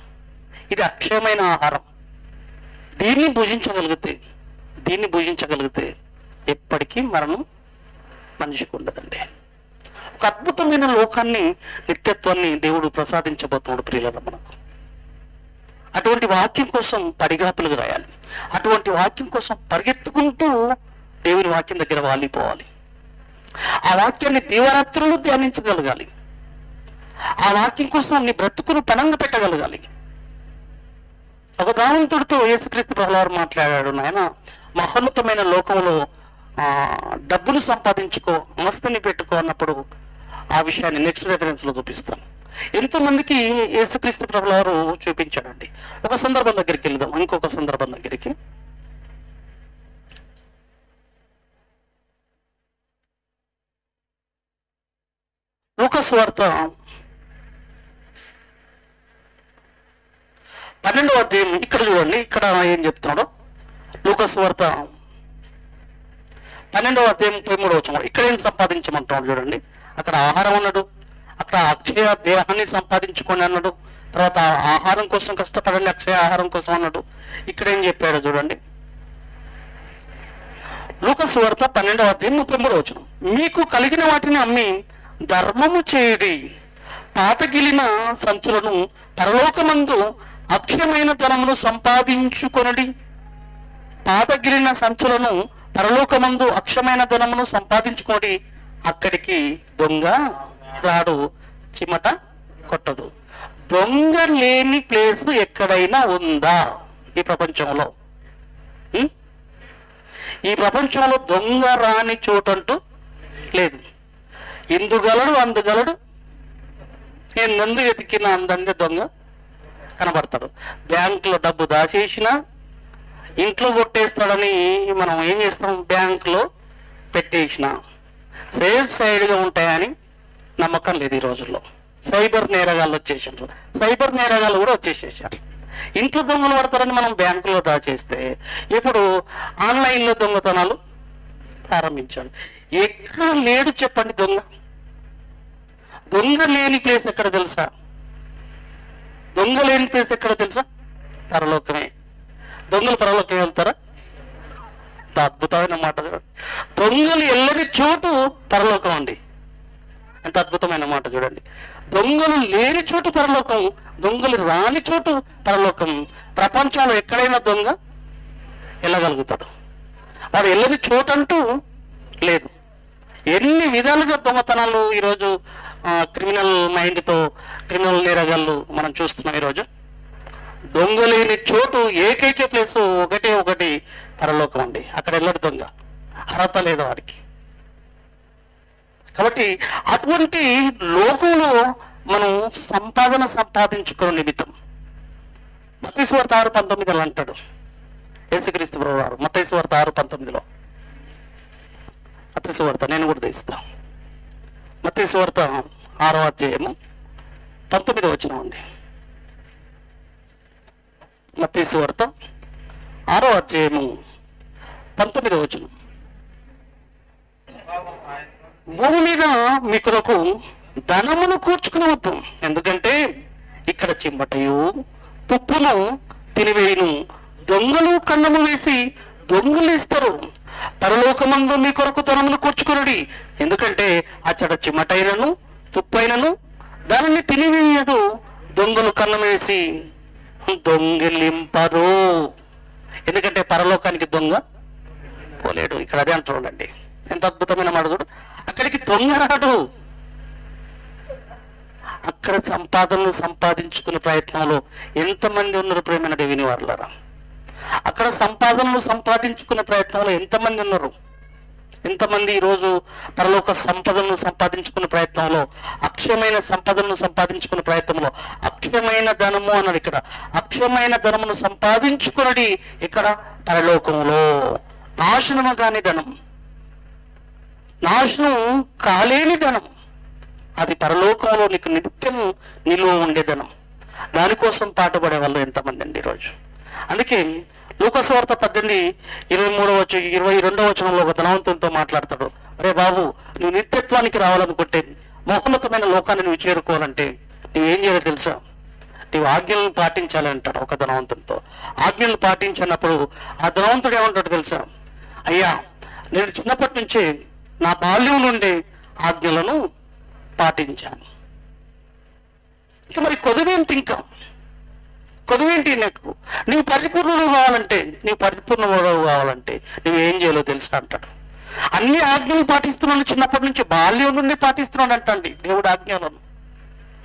ఇది అక్షయమైన ఆహారం. దీన్ని భుజించగలిగితే ఎప్పటికీ మరణం మనిషికి ఉండదండి. ఒక అద్భుతమైన లోకాన్ని, నిత్యత్వాన్ని దేవుడు ప్రసాదించబోతున్నాడు ప్రియులారా మనకు. అటువంటి వాక్యం కోసం పడిగాపులుగా రాయాలి. అటువంటి వాక్యం కోసం పరిగెత్తుకుంటూ దేవుని వాక్యం దగ్గర వాలిపోవాలి. ఆ వాక్యాన్ని దీవారాత్రులు ధ్యానించగలగాలి. ఆ వాక్యం కోసం నీ బ్రతుకును పణంగా పెట్టగలగాలి. ఒక ధనవంతుడితో యేసుక్రీస్తు ప్రభువారు మాట్లాడాడు. నాయన, మహోన్నతమైన లోకంలో డబ్బులు సంపాదించుకో, మస్తుని పెట్టుకో అన్నప్పుడు ఆ విషయాన్ని నెక్స్ట్ రెఫరెన్స్ లో చూపిస్తాను. ఎంతోమందికి యేసుక్రీస్తు ప్రభువారు చూపించాడండి. ఒక సందర్భం దగ్గరికి వెళ్దాం, ఇంకొక సందర్భం దగ్గరికి. లూకా సువార్త 12వ అధ్యాయం. ఇక్కడ చూడండి, ఇక్కడ ఏం చెప్తున్నాడో. లూకా సువార్త 12వ అధ్యాయం 13వ వచనం. ఇక్కడ ఏం సంపాదించమంటున్నాడు చూడండి. అక్కడ ఆహారం అన్నాడు, అక్కడ అక్షయ దేహాన్ని సంపాదించుకోండి అన్నాడు, తర్వాత ఆహారం కోసం కష్టపడండి, అక్షయ ఆహారం కోసం అన్నాడు. ఇక్కడ ఏం చెప్పాడు చూడండి, లూకా సువార్త 12:33. మీకు కలిగిన వాటిని అమ్మి ధర్మము చేయుడి, పాతగిలిన సంచులను పరలోకమందు అక్షయమైన ధనమును సంపాదించుకొనడి. పాతగిలిన సంచులను పరలోకమందు అక్షయమైన ధనమును సంపాదించుకోడి, అక్కడికి దొంగ రాడు, చిమట కొట్టదు. దొంగ లేని ప్లేస్ ఎక్కడైనా ఉందా ఈ ప్రపంచంలో? ఈ ప్రపంచంలో దొంగ రాని చోటంటూ లేదు. ఇందుగలడు అందుగలడు, ఎందు వెతికిన అందందే దొంగ కనబడతాడు. బ్యాంకులో డబ్బు దాచేసినా ఇంట్లో కొట్టేస్తాడని మనం ఏం చేస్తాం, బ్యాంకులో పెట్టేసిన సేఫ్ సైడ్గా ఉంటాయని నమ్మకం లేదు ఈ రోజుల్లో. సైబర్ నేరగాళ్ళు వచ్చేసారు, సైబర్ నేరగాళ్ళు కూడా వచ్చేసేసారు. ఇంట్లో దొంగలు పడతారని మనం బ్యాంకులో దాచేస్తే ఇప్పుడు ఆన్లైన్లో దొంగతనాలు ప్రారంభించాడు. ఎక్కడ లేడు చెప్పండి దొంగ? దొంగ లేని ప్లేస్ ఎక్కడ తెలుసా? దొంగ లేని ప్లేస్ ఎక్కడ తెలుసా? పరలోకమే. దొంగలు పరలోకం వెళ్తారా? అద్భుతమైన మాట. దొంగలు వెళ్ళని చోటు పరలోకం అండి. ఎంత అద్భుతమైన మాట చూడండి. దొంగలు లేని చోటు పరలోకం, దొంగలు రాని చోటు పరలోకం. ప్రపంచంలో ఎక్కడైనా దొంగ వెళ్ళగలుగుతాడు, వాడు వెళ్ళని చోటు అంటూ లేదు. ఎన్ని విధాలుగా దొంగతనాలు ఈరోజు క్రిమినల్ మైండ్తో క్రిమినల్ నేరగాళ్ళు మనం చూస్తున్నాం. ఈరోజు దొంగ లేని చోటు ఏకైక ప్లేస్ ఒకటి పరలోకం అండి. అక్కడ వెళ్ళడు దొంగ, అర్హత లేదు వాడికి. కాబట్టి అటువంటి లోకంలో మనం సంపాదించుకునే నిమిత్తం మత్తయి సువార్త 6:19 అంటాడు యేసుక్రీస్తు ప్రభువారు. మత్తయి సువార్త 6:19, మత్తయి సువార్త నేను కూడా తీస్తా. మత్తయి సువార్త 6వ అధ్యాయము 19 అండి. మత్తయి సువార్త 6వ అధ్యాయము 19. భూమి మీద మీ కొరకు ధనమును కూర్చుకునవద్దు, ఎందుకంటే ఇక్కడ చిమ్మటయు తుప్పును తినివేయును, దొంగలు కన్నము వేసి దొంగిలిస్తారు. పరలోకమందు మీ కొరకు ధనమును కూర్చుకునడి, ఎందుకంటే అచ్చట చిమ్మటైనను తుప్పైనను దానిని తినివేయదు, దొంగలు కన్నం వేసి దొంగిలింపరు. ఎందుకంటే పరలోకానికి దొంగ పోలేడు. ఇక్కడ అదే అంటున్నాడండి. ఎంత అద్భుతమైన మాట చూడు. అక్కడికి దొంగ రాడు. అక్కడ సంపాదనలు సంపాదించుకునే ప్రయత్నంలో ఎంతమంది ఉన్నారు ప్రేమైన దేవుని వారలారా? అక్కడ సంపాదనలు సంపాదించుకునే ప్రయత్నంలో ఎంతమంది ఉన్నారు? ఎంతమంది ఈరోజు పరలోక సంపదలను సంపాదించుకునే ప్రయత్నంలో, అక్షయమైన సంపదలను సంపాదించుకునే ప్రయత్నంలో, అక్షయమైన ధనము అన్నాడు ఇక్కడ. అక్షయమైన ధనమును సంపాదించుకున్నది ఇక్కడ పరలోకంలో. నాశనము కాని ధనం, నాశనం కాలేని ధనం, అది పరలోకంలో నీకు నిత్యం నిలువ ఉండే ధనం. దానికోసం పాటుపడే వాళ్ళు ఎంతమంది అండి ఈరోజు? అందుకే లూకా సువార్త 18:22 ఒక ధనవంతునితో మాట్లాడతాడు. అరే బాబు, నువ్వు నిత్యత్వానికి రావాలనుకుంటే, మహోన్నతమైన లోకాన్ని నువ్వు చేరుకోవాలంటే నువ్వేం చేయాలో తెలుసా? నీవు ఆజ్ఞలను పాటించాలి అంటాడు ఒక ధనవంతునితో. ఆజ్ఞలు పాటించినప్పుడు ఆ ధనవంతుడు ఏమంటాడు తెలుసా? అయ్యా, నేను చిన్నప్పటి నుంచే నా బాల్యం నుండి ఆజ్ఞలను పాటించాను. ఇంకా మరి కొదువేంటి? ఇంకా కొదువేంటి? నీవు పరిపూర్ణుడు కావాలంటే, నువ్వేం చేయాలో తెలుసా అంటాడు. అన్ని ఆజ్ఞలు పాటిస్తున్నాను, చిన్నప్పటి నుంచి బాల్యం నుండి పాటిస్తున్నాడు అంటండి దేవుడి ఆజ్ఞలను.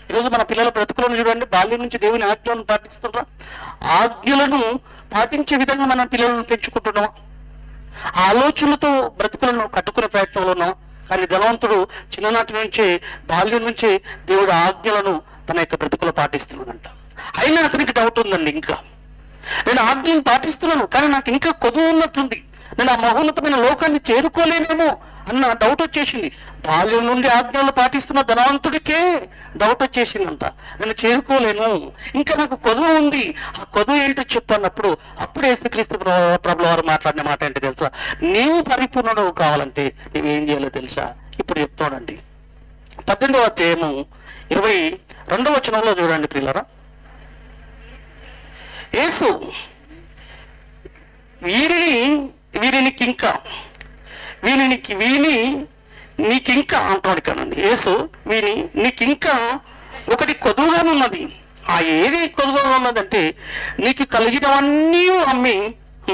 ఈరోజు మన పిల్లల బ్రతుకులను చూడండి, బాల్యం నుంచి దేవుని ఆజ్ఞలను పాటిస్తున్నారా? ఆజ్ఞలను పాటించే విధంగా మన పిల్లలను పెంచుకుంటున్నామా? ఆలోచనలతో బ్రతుకులను కట్టుకునే ప్రయత్నంలో ఉన్నాం. కానీ ధనవంతుడు చిన్ననాటి నుంచే, బాల్యం నుంచే దేవుడి ఆజ్ఞలను తన యొక్క బ్రతుకులు పాటిస్తున్నాడంట. అయినా అతనికి డౌట్ ఉందండి. ఇంకా నేను ఆజ్ఞలను పాటిస్తున్నాను, కానీ నాకు ఇంకా కొదువు ఉన్నట్టుంది, నేను ఆ మహోన్నతమైన లోకాన్ని చేరుకోలేనేమో అన్న డౌట్ వచ్చేసింది. బాల్యం నుండి ఆజ్ఞలు పాటిస్తున్న ధనవంతుడికే డౌట్ వచ్చేసిందంట. నేను చేరుకోలేను, ఇంకా నాకు కొదువు ఉంది. ఆ కొదువు ఏంటో చెప్పు అన్నప్పుడు అప్పుడు యేసుక్రీస్తు ప్రభుల వారు మాట్లాడిన మాట ఏంటి తెలుసా? నీవు పరిపూర్ణుడు కావాలంటే నీవేం చేయాలో తెలుసా? ఇప్పుడు చెప్తాడండి. 18వ అధ్యాయము 22వ వచనంలో చూడండి ప్రియులారా. యేసు నీకింకా అంటాడు కానండి. యేసు నీకింకా ఒకటి కొదువుగానున్నది. ఆ ఏది కొదువుగా ఉన్నదంటే, నీకు కలిగినవన్నీ అమ్మి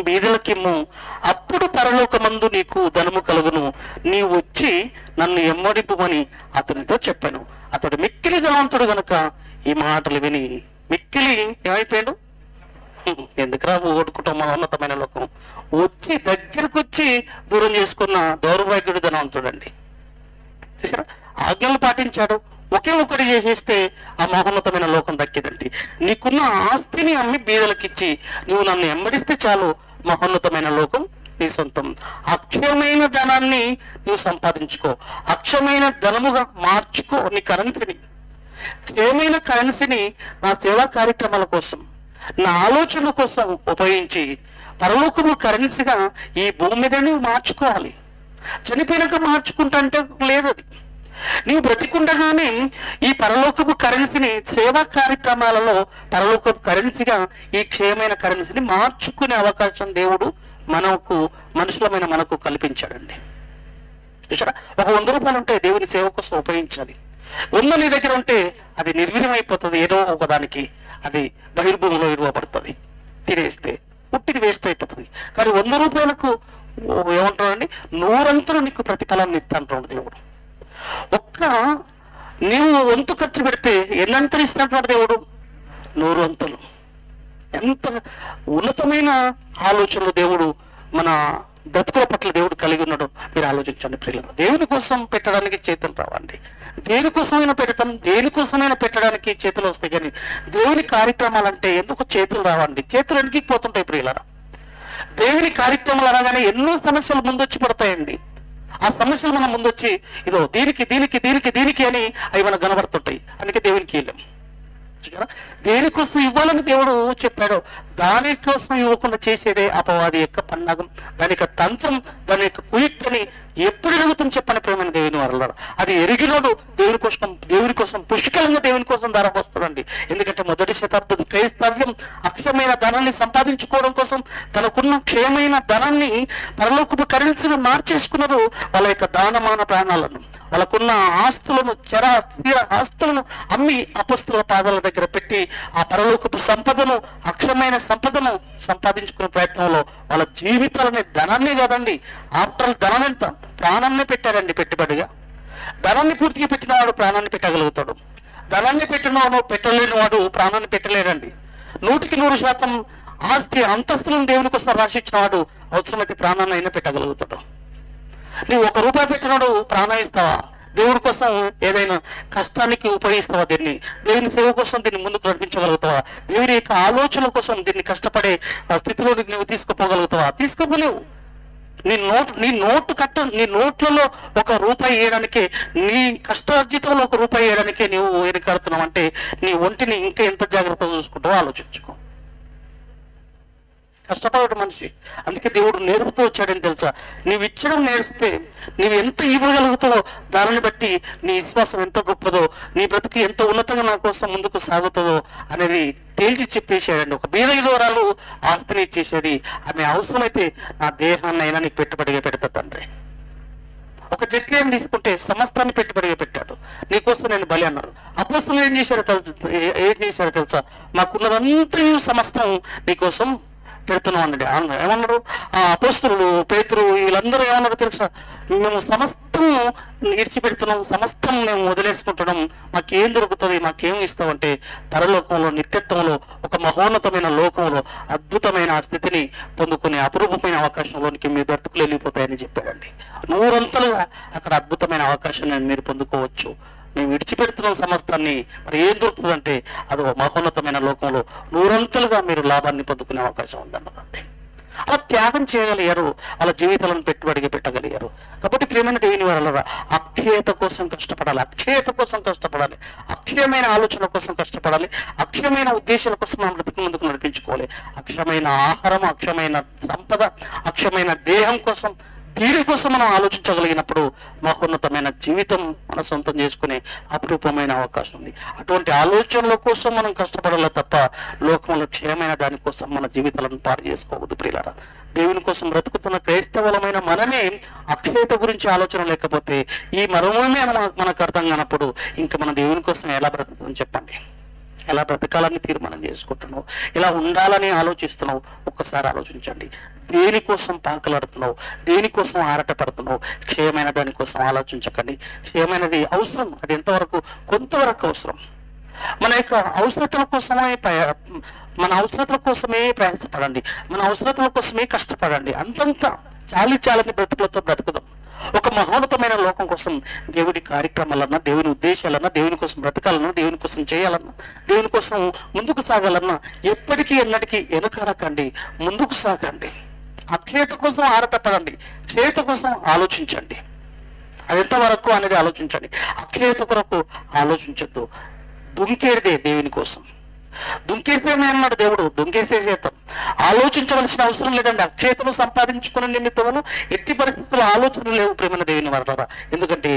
బీదలకిమ్ము, అప్పుడు పరలోకమందు నీకు ధనము కలుగును. నీవు వచ్చి నన్ను ఎమ్మడింపుమని అతనితో చెప్పాను. అతడు మిక్కిలి ధనవంతుడు గనుక ఈ మాటలు విని మిక్కిలి ఏమైపోయాడు? ఎందుకురా ఓడుకుంటాం మన ఉన్నతమైన లోకం. దగ్గరకు వచ్చి దూరం చేసుకున్న దౌర్భాగ్యుడు ధనవంతుడండి. చూసారా, ఆజ్ఞలు పాటించాడు, ఒకే ఒకటి చేసేస్తే ఆ మహోన్నతమైన లోకం దక్కేదండి. నీకున్న ఆస్తిని అమ్మి బీదలకిచ్చి నువ్వు నన్ను ఎమ్మడిస్తే చాలు, మహోన్నతమైన లోకం నీ సొంతం. అక్షయమైన ధనాన్ని నువ్వు సంపాదించుకో, అక్షయమైన ధనముగా మార్చుకో నీ కరెన్సీని. క్షయమైన కరెన్సీని నా సేవా కార్యక్రమాల కోసం, నా ఆలోచనల కోసం ఉపయోగించి పరలోకము కరెన్సీగా ఈ భూమి మీద నువ్వు మార్చుకోవాలి. చనిపోయినాక మార్చుకుంటా అంటే లేదు. అది నీవు బ్రతికుండగానే ఈ పరలోకపు కరెన్సీని సేవా కార్యక్రమాలలో పరలోకపు కరెన్సీగా ఈ క్షయమైన కరెన్సీని మార్చుకునే అవకాశం దేవుడు మనుషులమైన మనకు కల్పించాడండి. చూసారా, ఒక 100 రూపాయలు ఉంటే దేవుని సేవ కోసం ఉపయోగించాలి. 100 నీ దగ్గర ఉంటే అది నిర్వీర్యమైపోతుంది. ఏదో ఒకదానికి అది బహిర్భూమిలో విడువబడుతుంది. తినేస్తే పుట్టిది వేస్ట్ అయిపోతుంది. కానీ 100 రూపాయలకు ఏమంటాడండి, 100 అంతలు నీకు ప్రతిఫలాన్ని ఇస్తాంటాడు దేవుడు. నీవు వంతు ఖర్చు పెడితే ఎన్నంతలు ఇస్తాంటాడు దేవుడు? 100 అంతలు. ఎంత ఉన్నతమైన ఆలోచనలు దేవుడు మన బ్రతుకుల పట్ల దేవుడు కలిగి ఉన్నాడు మీరు ఆలోచించండి ప్రియులారా. దేవుని కోసం పెట్టడానికి చేతులు రావండి. దేనికోసమైనా పెడతాం, దేనికోసమైనా పెట్టడానికి చేతులు వస్తాయి. కానీ దేవుని కార్యక్రమాలంటే ఎందుకు చేతులు రావండి? చేతులు ఎనికిపోతుంటాయి ప్రియులారా. దేవుని కార్యక్రమాలు అనగానే ఎన్నో సమస్యలు ముందొచ్చి పడతాయండి. ఆ సమస్యలు మనం ముందొచ్చి ఇదో దీనికి దీనికి దీనికి దీనికి అని అవి మనకు కనబడుతుంటాయి. అందుకే దేవునికి వెళ్ళాం. దేనికోసం ఇవ్వాలని దేవుడు చెప్పాడో దానికోసం ఇవ్వకుండా చేసేదే అపవాది యొక్క పన్నాగం, దాని యొక్క తంత్రం, దాని యొక్క కుయుక్తని ఎప్పుడు ఎరుగుతుంది చెప్పని ప్రేమైన దేవుని వారలారా. అది ఎరిగినోడు దేవుని కోసం పుష్కలంగా దేవుని కోసం ధారపోస్తాడండి. ఎందుకంటే మొదటి శతాబ్దం క్రైస్తవ్యం అక్షయమైన ధనాన్ని సంపాదించుకోవడం కోసం తనకున్న క్షయమైన ధనాన్ని పరలోకపు కరెన్సీగా మార్చేసుకున్నారు. వాళ్ళ యొక్క దానమాన ప్రాణాలను, వాళ్ళకున్న ఆస్తులను, స్థిర ఆస్తులను అమ్మి అపొస్తలుల పాదాల దగ్గర పెట్టి ఆ పరలోకపు సంపదను, అక్షయమైన సంపదను సంపాదించుకునే ప్రయత్నంలో వాళ్ళ జీవితాలని, ధనాన్ని కాదండి, ఆఫ్టర్ ధనం ఎంత, ప్రాణాన్ని పెట్టారండి పెట్టుబడిగా. ధనాన్ని పూర్తిగా పెట్టిన వాడు ప్రాణాన్ని పెట్టగలుగుతాడు. ధనాన్ని పెట్టినవాడు పెట్టలేని వాడు ప్రాణాన్ని పెట్టలేడండి. 100% ఆస్తి అంతస్తులను దేవుని కోసం రాసిచ్చిన వాడు అవసరమైతే ప్రాణాన్ని అయినా పెట్టగలుగుతాడు. నువ్వు 1 రూపాయి పెట్టినాడు ప్రాణం ఇస్తావా? దేవుడి కోసం ఏదైనా కష్టానికి ఉపయోగిస్తావా? దేవుని సేవ కోసం దీన్ని ముందుకు నడిపించగలుగుతావా? దేవుని యొక్క ఆలోచన కోసం దీన్ని కష్టపడే స్థితిలోకి నువ్వు తీసుకుపోగలుగుతావా? తీసుకోలేవు. నీ నోట్లలో 1 రూపాయి వేయడానికి, నీ కష్టార్జితంలో 1 రూపాయి వేయడానికే నువ్వు వెనకాడుతున్నావు అంటే నీ ఒంటిని ఇంకా ఎంత జాగ్రత్తగా చూసుకుంటావో ఆలోచించుకో. కష్టపడే మనిషి. అందుకే దేవుడు నేర్పుతూ వచ్చాడని తెలుసా? నీవు ఇచ్చడం నేర్పితే నీవు ఎంత ఇవ్వగలుగుతావో దానిని బట్టి నీ విశ్వాసం ఎంత గొప్పదో, నీ బ్రతుకు ఎంత ఉన్నతంగా నా కోసం ముందుకు సాగుతుందో అనేది తేల్చి చెప్పేసాడండి. ఒక బీద విధవరాలు ఆస్తిని ఇచ్చేసేది, ఆమె అవసరమైతే నా దేహాన్ని అయినా నీకు పెట్టుబడిగా పెడతా తండ్రి. ఒక జక్రియను తీసుకుంటే సమస్తాన్ని పెట్టుబడిగా పెట్టాడు. నీకోసం నేను బలి అన్నారు. అపోస్తలులు ఏం చేశారో తెలుసా? మాకున్నదంతా సమస్తం నీకోసం పెడుతున్నాం అన్నాడు. ఏమన్నారు ఆ అపోస్తలులు, పేతురు, వీళ్ళందరూ ఏమన్నారు తెలుసా? మేము సమస్తం ఇడిచిపెడుతున్నాం, సమస్తం మేము వదిలేసుకుంటున్నాం, మాకేం దొరుకుతుంది, మాకేం ఇస్తామంటే పరలోకంలో, నిత్యత్వంలో, ఒక మహోన్నతమైన లోకంలో అద్భుతమైన ఆ స్థితిని పొందుకునే అపురూపమైన అవకాశంలోనికి మీ బ్రతుకులు వెళ్ళిపోతాయని చెప్పాడండి. 100 అంతలుగా అక్కడ అద్భుతమైన అవకాశాన్ని మీరు పొందుకోవచ్చు. మేము విడిచిపెడుతున్నాం సమస్తాన్ని, మరి ఏం దొరుకుతుందంటే అది మహోన్నతమైన లోకంలో 100 అంతలుగా మీరు లాభాన్ని పొందుకునే అవకాశం ఉందన్నారండి. అలా త్యాగం చేయగలిగారు, వాళ్ళ జీవితాలను పెట్టుబడిగా పెట్టగలిగారు. కాబట్టి ప్రియమైన దేవుని వారలారా, అక్షయత కోసం కష్టపడాలి, అక్షయత కోసం కష్టపడాలి, అక్షయమైన ఆలోచన కోసం కష్టపడాలి, అక్షయమైన ఉద్దేశాల కోసం మనం బ్రతుకు ముందుకు నడిపించుకోవాలి. అక్షయమైన ఆహారం, అక్షయమైన సంపద, అక్షయమైన దేహం కోసం దీనికోసం మనం ఆలోచించగలిగినప్పుడు మహోన్నతమైన జీవితం మన సొంతం చేసుకునే అపురూపమైన అవకాశం ఉంది. అటువంటి ఆలోచనల కోసం మనం కష్టపడాలి తప్ప లోకంలో క్షయమైన దానికోసం మన జీవితాలను పాడు చేసుకోవద్దు ప్రియులారా. దేవుని కోసం బ్రతుకుతున్న క్రైస్తవులమైన మనమే అక్షయత గురించి ఆలోచన లేకపోతే, ఈ మర్మమే మనకు అర్థం కానప్పుడు ఇంకా మన దేవుని కోసం ఎలా బ్రతుకుతుందని చెప్పండి. ఎలా బ్రతకాలని తీర్మానం చేసుకుంటున్నావు, ఎలా ఉండాలని ఆలోచిస్తున్నావు, ఒక్కసారి ఆలోచించండి. దేనికోసం పాకలాడుతున్నావు, దేనికోసం ఆరాటపడుతున్నావు? క్షయమైన దానికోసం ఆలోచించకండి. క్షయమైనది అవసరం, అది ఎంతవరకు? కొంతవరకు అవసరం. మన యొక్క అవసరతల కోసమే ప్రయాసపడండి, మన అవసరతల కోసమే కష్టపడండి. అంతంత చాలని బ్రతుకులతో బ్రతుకుదాం. ఒక మహోన్నతమైన లోకం కోసం దేవుడి కార్యక్రమాలన్నా, దేవుని ఉద్దేశాలన్నా, దేవుని కోసం బ్రతకాలన్నా, దేవుని కోసం చేయాలన్నా, దేవుని కోసం ముందుకు సాగాలన్నా ఎప్పటికీ ఎన్నటికీ వెనుకడకండి, ముందుకు సాగండి. అక్షయత కోసం ఆరాటపడండి, క్షయత కోసం ఆలోచించండి. అది ఎంతవరకు అనేది ఆలోచించండి. అక్షయత కొరకు ఆలోచించద్దు. దుంకేదే దేవుని కోసం. దుంకేసేమే అన్నాడు దేవుడు, దుంకేసేసేద్దాం. ఆలోచించవలసిన అవసరం లేదండి. అక్షయతను సంపాదించుకునే నిమిత్తమును ఎట్టి పరిస్థితుల్లో ఆలోచనలు లేవు ప్రేమైన దేవుని వారలారా. ఎందుకంటే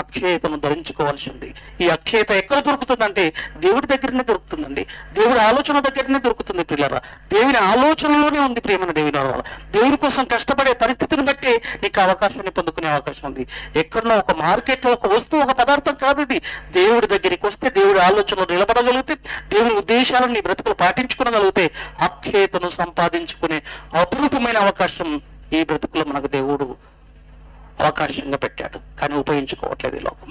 అక్షయతను ధరించుకోవాల్సింది. ఈ అక్షయత ఎక్కడ దొరుకుతుందంటే దేవుడి దగ్గరనే దొరుకుతుందండి, దేవుడి ఆలోచన దగ్గరనే దొరుకుతుంది పిల్లరా. దేవుని ఆలోచనలోనే ఉంది ప్రేమైన దేవుని వారలారా. దేవుని కోసం కష్టపడే పరిస్థితిని బట్టి నీకు అవకాశాన్ని పొందుకునే అవకాశం ఉంది. ఎక్కడో ఒక మార్కెట్లో ఒక వస్తువు, ఒక పదార్థం కాదు ఇది. దేవుడి దగ్గరికి వస్తే, దేవుడి ఆలోచనలు నిలబడగలిగితే, దేవుని ఉద్దేశాలను నీ బ్రతుకులు పాటించుకోగలిగితే అక్షయతను సంపాదించుకునే అపురూపమైన అవకాశం ఈ బ్రతుకులో మనకు దేవుడు అవకాశంగా పెట్టాడు. కానీ ఉపయోగించుకోవట్లేదు ఈ లోకం.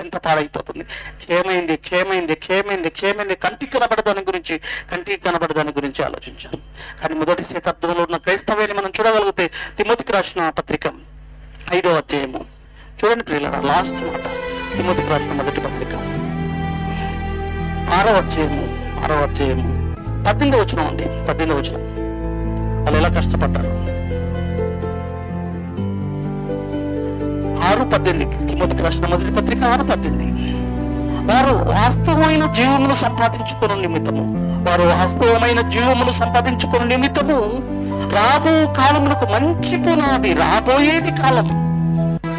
ఎంత పాడైపోతుంది. క్షేమైంది క్షేమైంది క్షేమైంది క్షేమైంది కంటికి కనబడే దాని గురించి ఆలోచించాను. కానీ మొదటి శతాబ్దంలో ఉన్న క్రైస్తవాన్ని మనం చూడగలిగితే తిమోతికి రాసిన పత్రిక 5వ అధ్యాయము చూడండి ప్రియులారా. లాస్ట్ మాట, తిమోతికి రాసిన మొదటి పత్రిక 6వ అధ్యాయము 18వ వచనం అండి. 18వ వచనం. వాళ్ళు ఎలా కష్టపడ్డారు. 6:18 తిమోతికి రాసిన మొదటి పత్రిక 6:18. వారు వాస్తవమైన జీవమును సంపాదించుకున్న నిమిత్తము రాబో కాలములకు మంచి పునాది. రాబోయేది కాలం,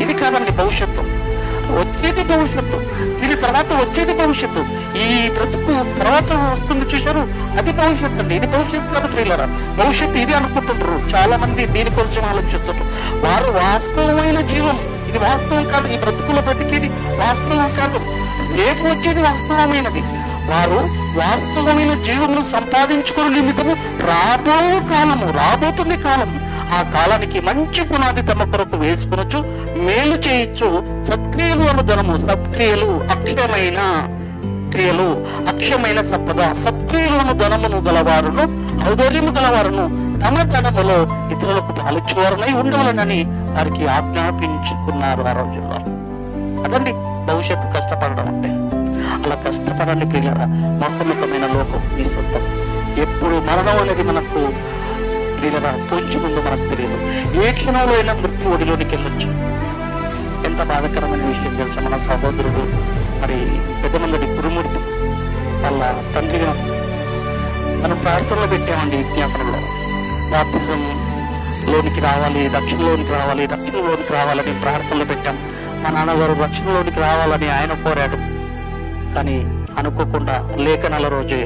ఇది కాదండి భవిష్యత్తు. వచ్చేది భవిష్యత్తు, దీని తర్వాత వచ్చేది భవిష్యత్తు. ఈ బ్రతుకు తర్వాత వస్తుంది చూశారు, అది భవిష్యత్తు అండి. ఇది భవిష్యత్తు కాదు ప్రియులారా. భవిష్యత్తు ఇది అనుకుంటుంటారు చాలా మంది, దీనికోసం ఆలోచిస్తుంటారు. వారు వాస్తవమైన జీవం, ఇది వాస్తవం కాదు. ఈ బ్రతుకులో బ్రతికేది వాస్తవం కాదు, రేపు వచ్చేది వాస్తవమైనది. వారు వాస్తవమైన జీవమును సంపాదించుకునే నిమిత్తము రాబోతుంది కాలం. ఆ కాలానికి మంచి పునాది తమ కొరకు వేసుకునొచ్చు, మేలు చేయొచ్చు. సత్క్రియలు అను ధనము, సత్క్రియలు అక్షయమైన సంపద. సత్క్రియలను ధనమును గలవారును, ఔదార్యము గలవారును తమ ధనములో ఇతరులకు పాలిచ్చేవారునై ఉండవాలని వారికి ఆజ్ఞాపించుకున్నారు ఆ రోజుల్లో. అదండి భవిష్యత్తు కష్టపడడం అంటే. అలా కష్టపడండి ప్రియులారా. మహోన్నతమైన లోకం మీ సొంతం. ఎప్పుడు మరణం అనేది మనకు ప్రియులారా పొంచుకుందో మనకు తెలియదు. ఏ క్షణంలో అయినా మృత్యు ఒడిలోనికి వెళ్ళొచ్చు. ఎంత బాధాకరమైన విషయం తెలుసా. మన సహోదరుడు మరి పెద్దమందడి గురుమూర్తి వాళ్ళ తండ్రిగా మనం ప్రార్థనలో పెట్టామండి. విజ్ఞాపనలో బాప్తిజం లోనికి రావాలి, రక్షణలోనికి రావాలని ప్రార్థనలు పెట్టాం. మా నాన్నగారు రక్షణలోనికి రావాలని ఆయన కోరాడు. కానీ అనుకోకుండా లేఖనాల రోజే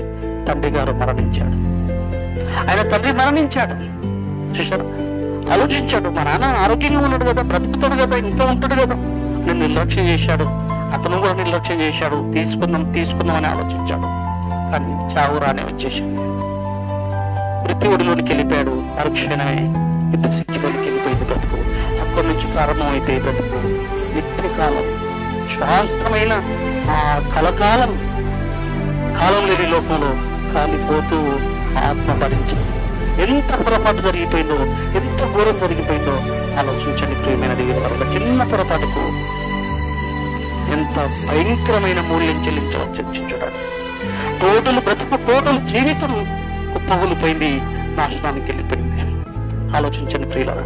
తండ్రి గారు మరణించాడు. ఆయన తండ్రి మరణించాడు. చూశారు, ఆలోచించాడు. మా నాన్న ఆరోగ్యంగా ఉన్నాడు కదా, బ్రతుకుతాడు కదా, ఇంకా ఉంటాడు కదా. నేను నిర్లక్ష్యం చేశాడు, అతను కూడా నిర్లక్ష్యం చేశాడు. తీసుకుందాం అని ఆలోచించాడు. కానీ చావు రానే వచ్చేసాడు. మృత్యు ఒడిలోనికి వెళ్ళిపోయాడు. మరుక్షణమే నిత్య శిక్షలోనికి వెళ్ళిపోయింది బ్రతుకు. అక్కడి నుంచి ప్రారంభమైతే బ్రతుకు నిత్యకాలం, శాశ్వతమైన ఆ కాలం లేని లోకంలో కాలిపోతూ ఆత్మ భరించాడు. ఎంత పొరపాటు జరిగిపోయిందో, ఎంత ఘోరం జరిగిపోయిందో ఆలోచించండి ప్రియమైన దేవుని వల్ల. చిన్న పొరపాటుకు ఎంత భయంకరమైన మూల్యం చెల్లించవచ్చు చూడండి. టోటల్ జీవితం కుప్పగూలిపోయింది, నాశనానికి వెళ్ళిపోయింది. ఆలోచించండి ప్రియులారా.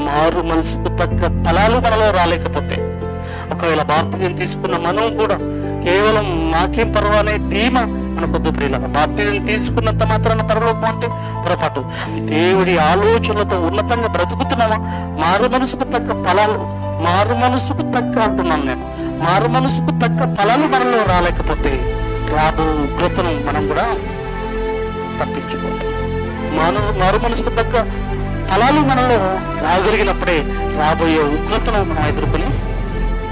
మారు మనసుకు తగ్గ ఫలాలు మనలో రాలేకపోతే, ఒకవేళ బాప్తిజం తీసుకున్న మనం కూడా కేవలం మాకేం పర్వాలే ధీమ మనకొద్దు ప్రియులారా. బాప్తిజం తీసుకున్నంత మాత్రాన పరలోకం అంటే పొరపాటు. దేవుడి ఆలోచనలతో ఉన్నతంగా బ్రతుకుతున్నామా? మారు మనసుకు తగ్గ అంటున్నాను నేను, మారు మనసుకు తగ్గ ఫలాలు మనలో రాలేకపోతే రాబో ఉగ్రతను మనం కూడా తప్పించుకోవాలి. మారు మనసుకు తగ్గ ఫలాలు మనలో రాగలిగినప్పుడే రాబోయే ఉగ్రతను మనం ఎదుర్కొనే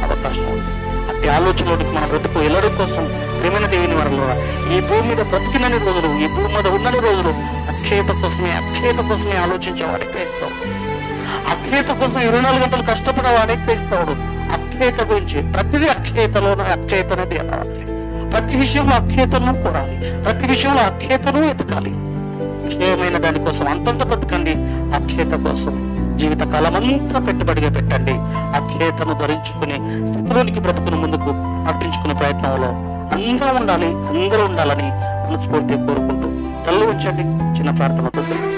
అవకాశం ఉంది. అట్టి ఆలోచనలోకి మన బ్రతుకు ఎల్లడి కోసం ప్రేమైన దేవుని వరంలో ఈ భూమి మీద బ్రతికినన్ని రోజులు, ఈ భూమి మీద ఉన్నన్ని రోజులు అక్షయత కోసమే ఆలోచించేవాడే క్రైస్తవుడు. అక్షయత కోసం 24 గంటలు కష్టపడేవాడే క్రైస్తవుడు. అక్షయత గురించి ప్రతిదీ అక్షయతనే తేవాలి. ప్రతి విషయంలో అక్షయతను కోరాలి, ప్రతి విషయంలో అక్షయతను ఎతకాలి. అక్షయమైన దానికోసం అంతంత బ్రతకండి. అక్షయత కోసం జీవితకాలం అంతా పెట్టుబడిగా పెట్టండి. అక్షయతను ధరించుకునే స్థితిలోనికి బ్రతుకుని ముందుకు నడిపించుకునే ప్రయత్నంలో అందరూ ఉండాలని మనస్ఫూర్తిగా కోరుకుంటూ తల్లు ఉంచండి. చిన్న ప్రార్థనతో సెలవు.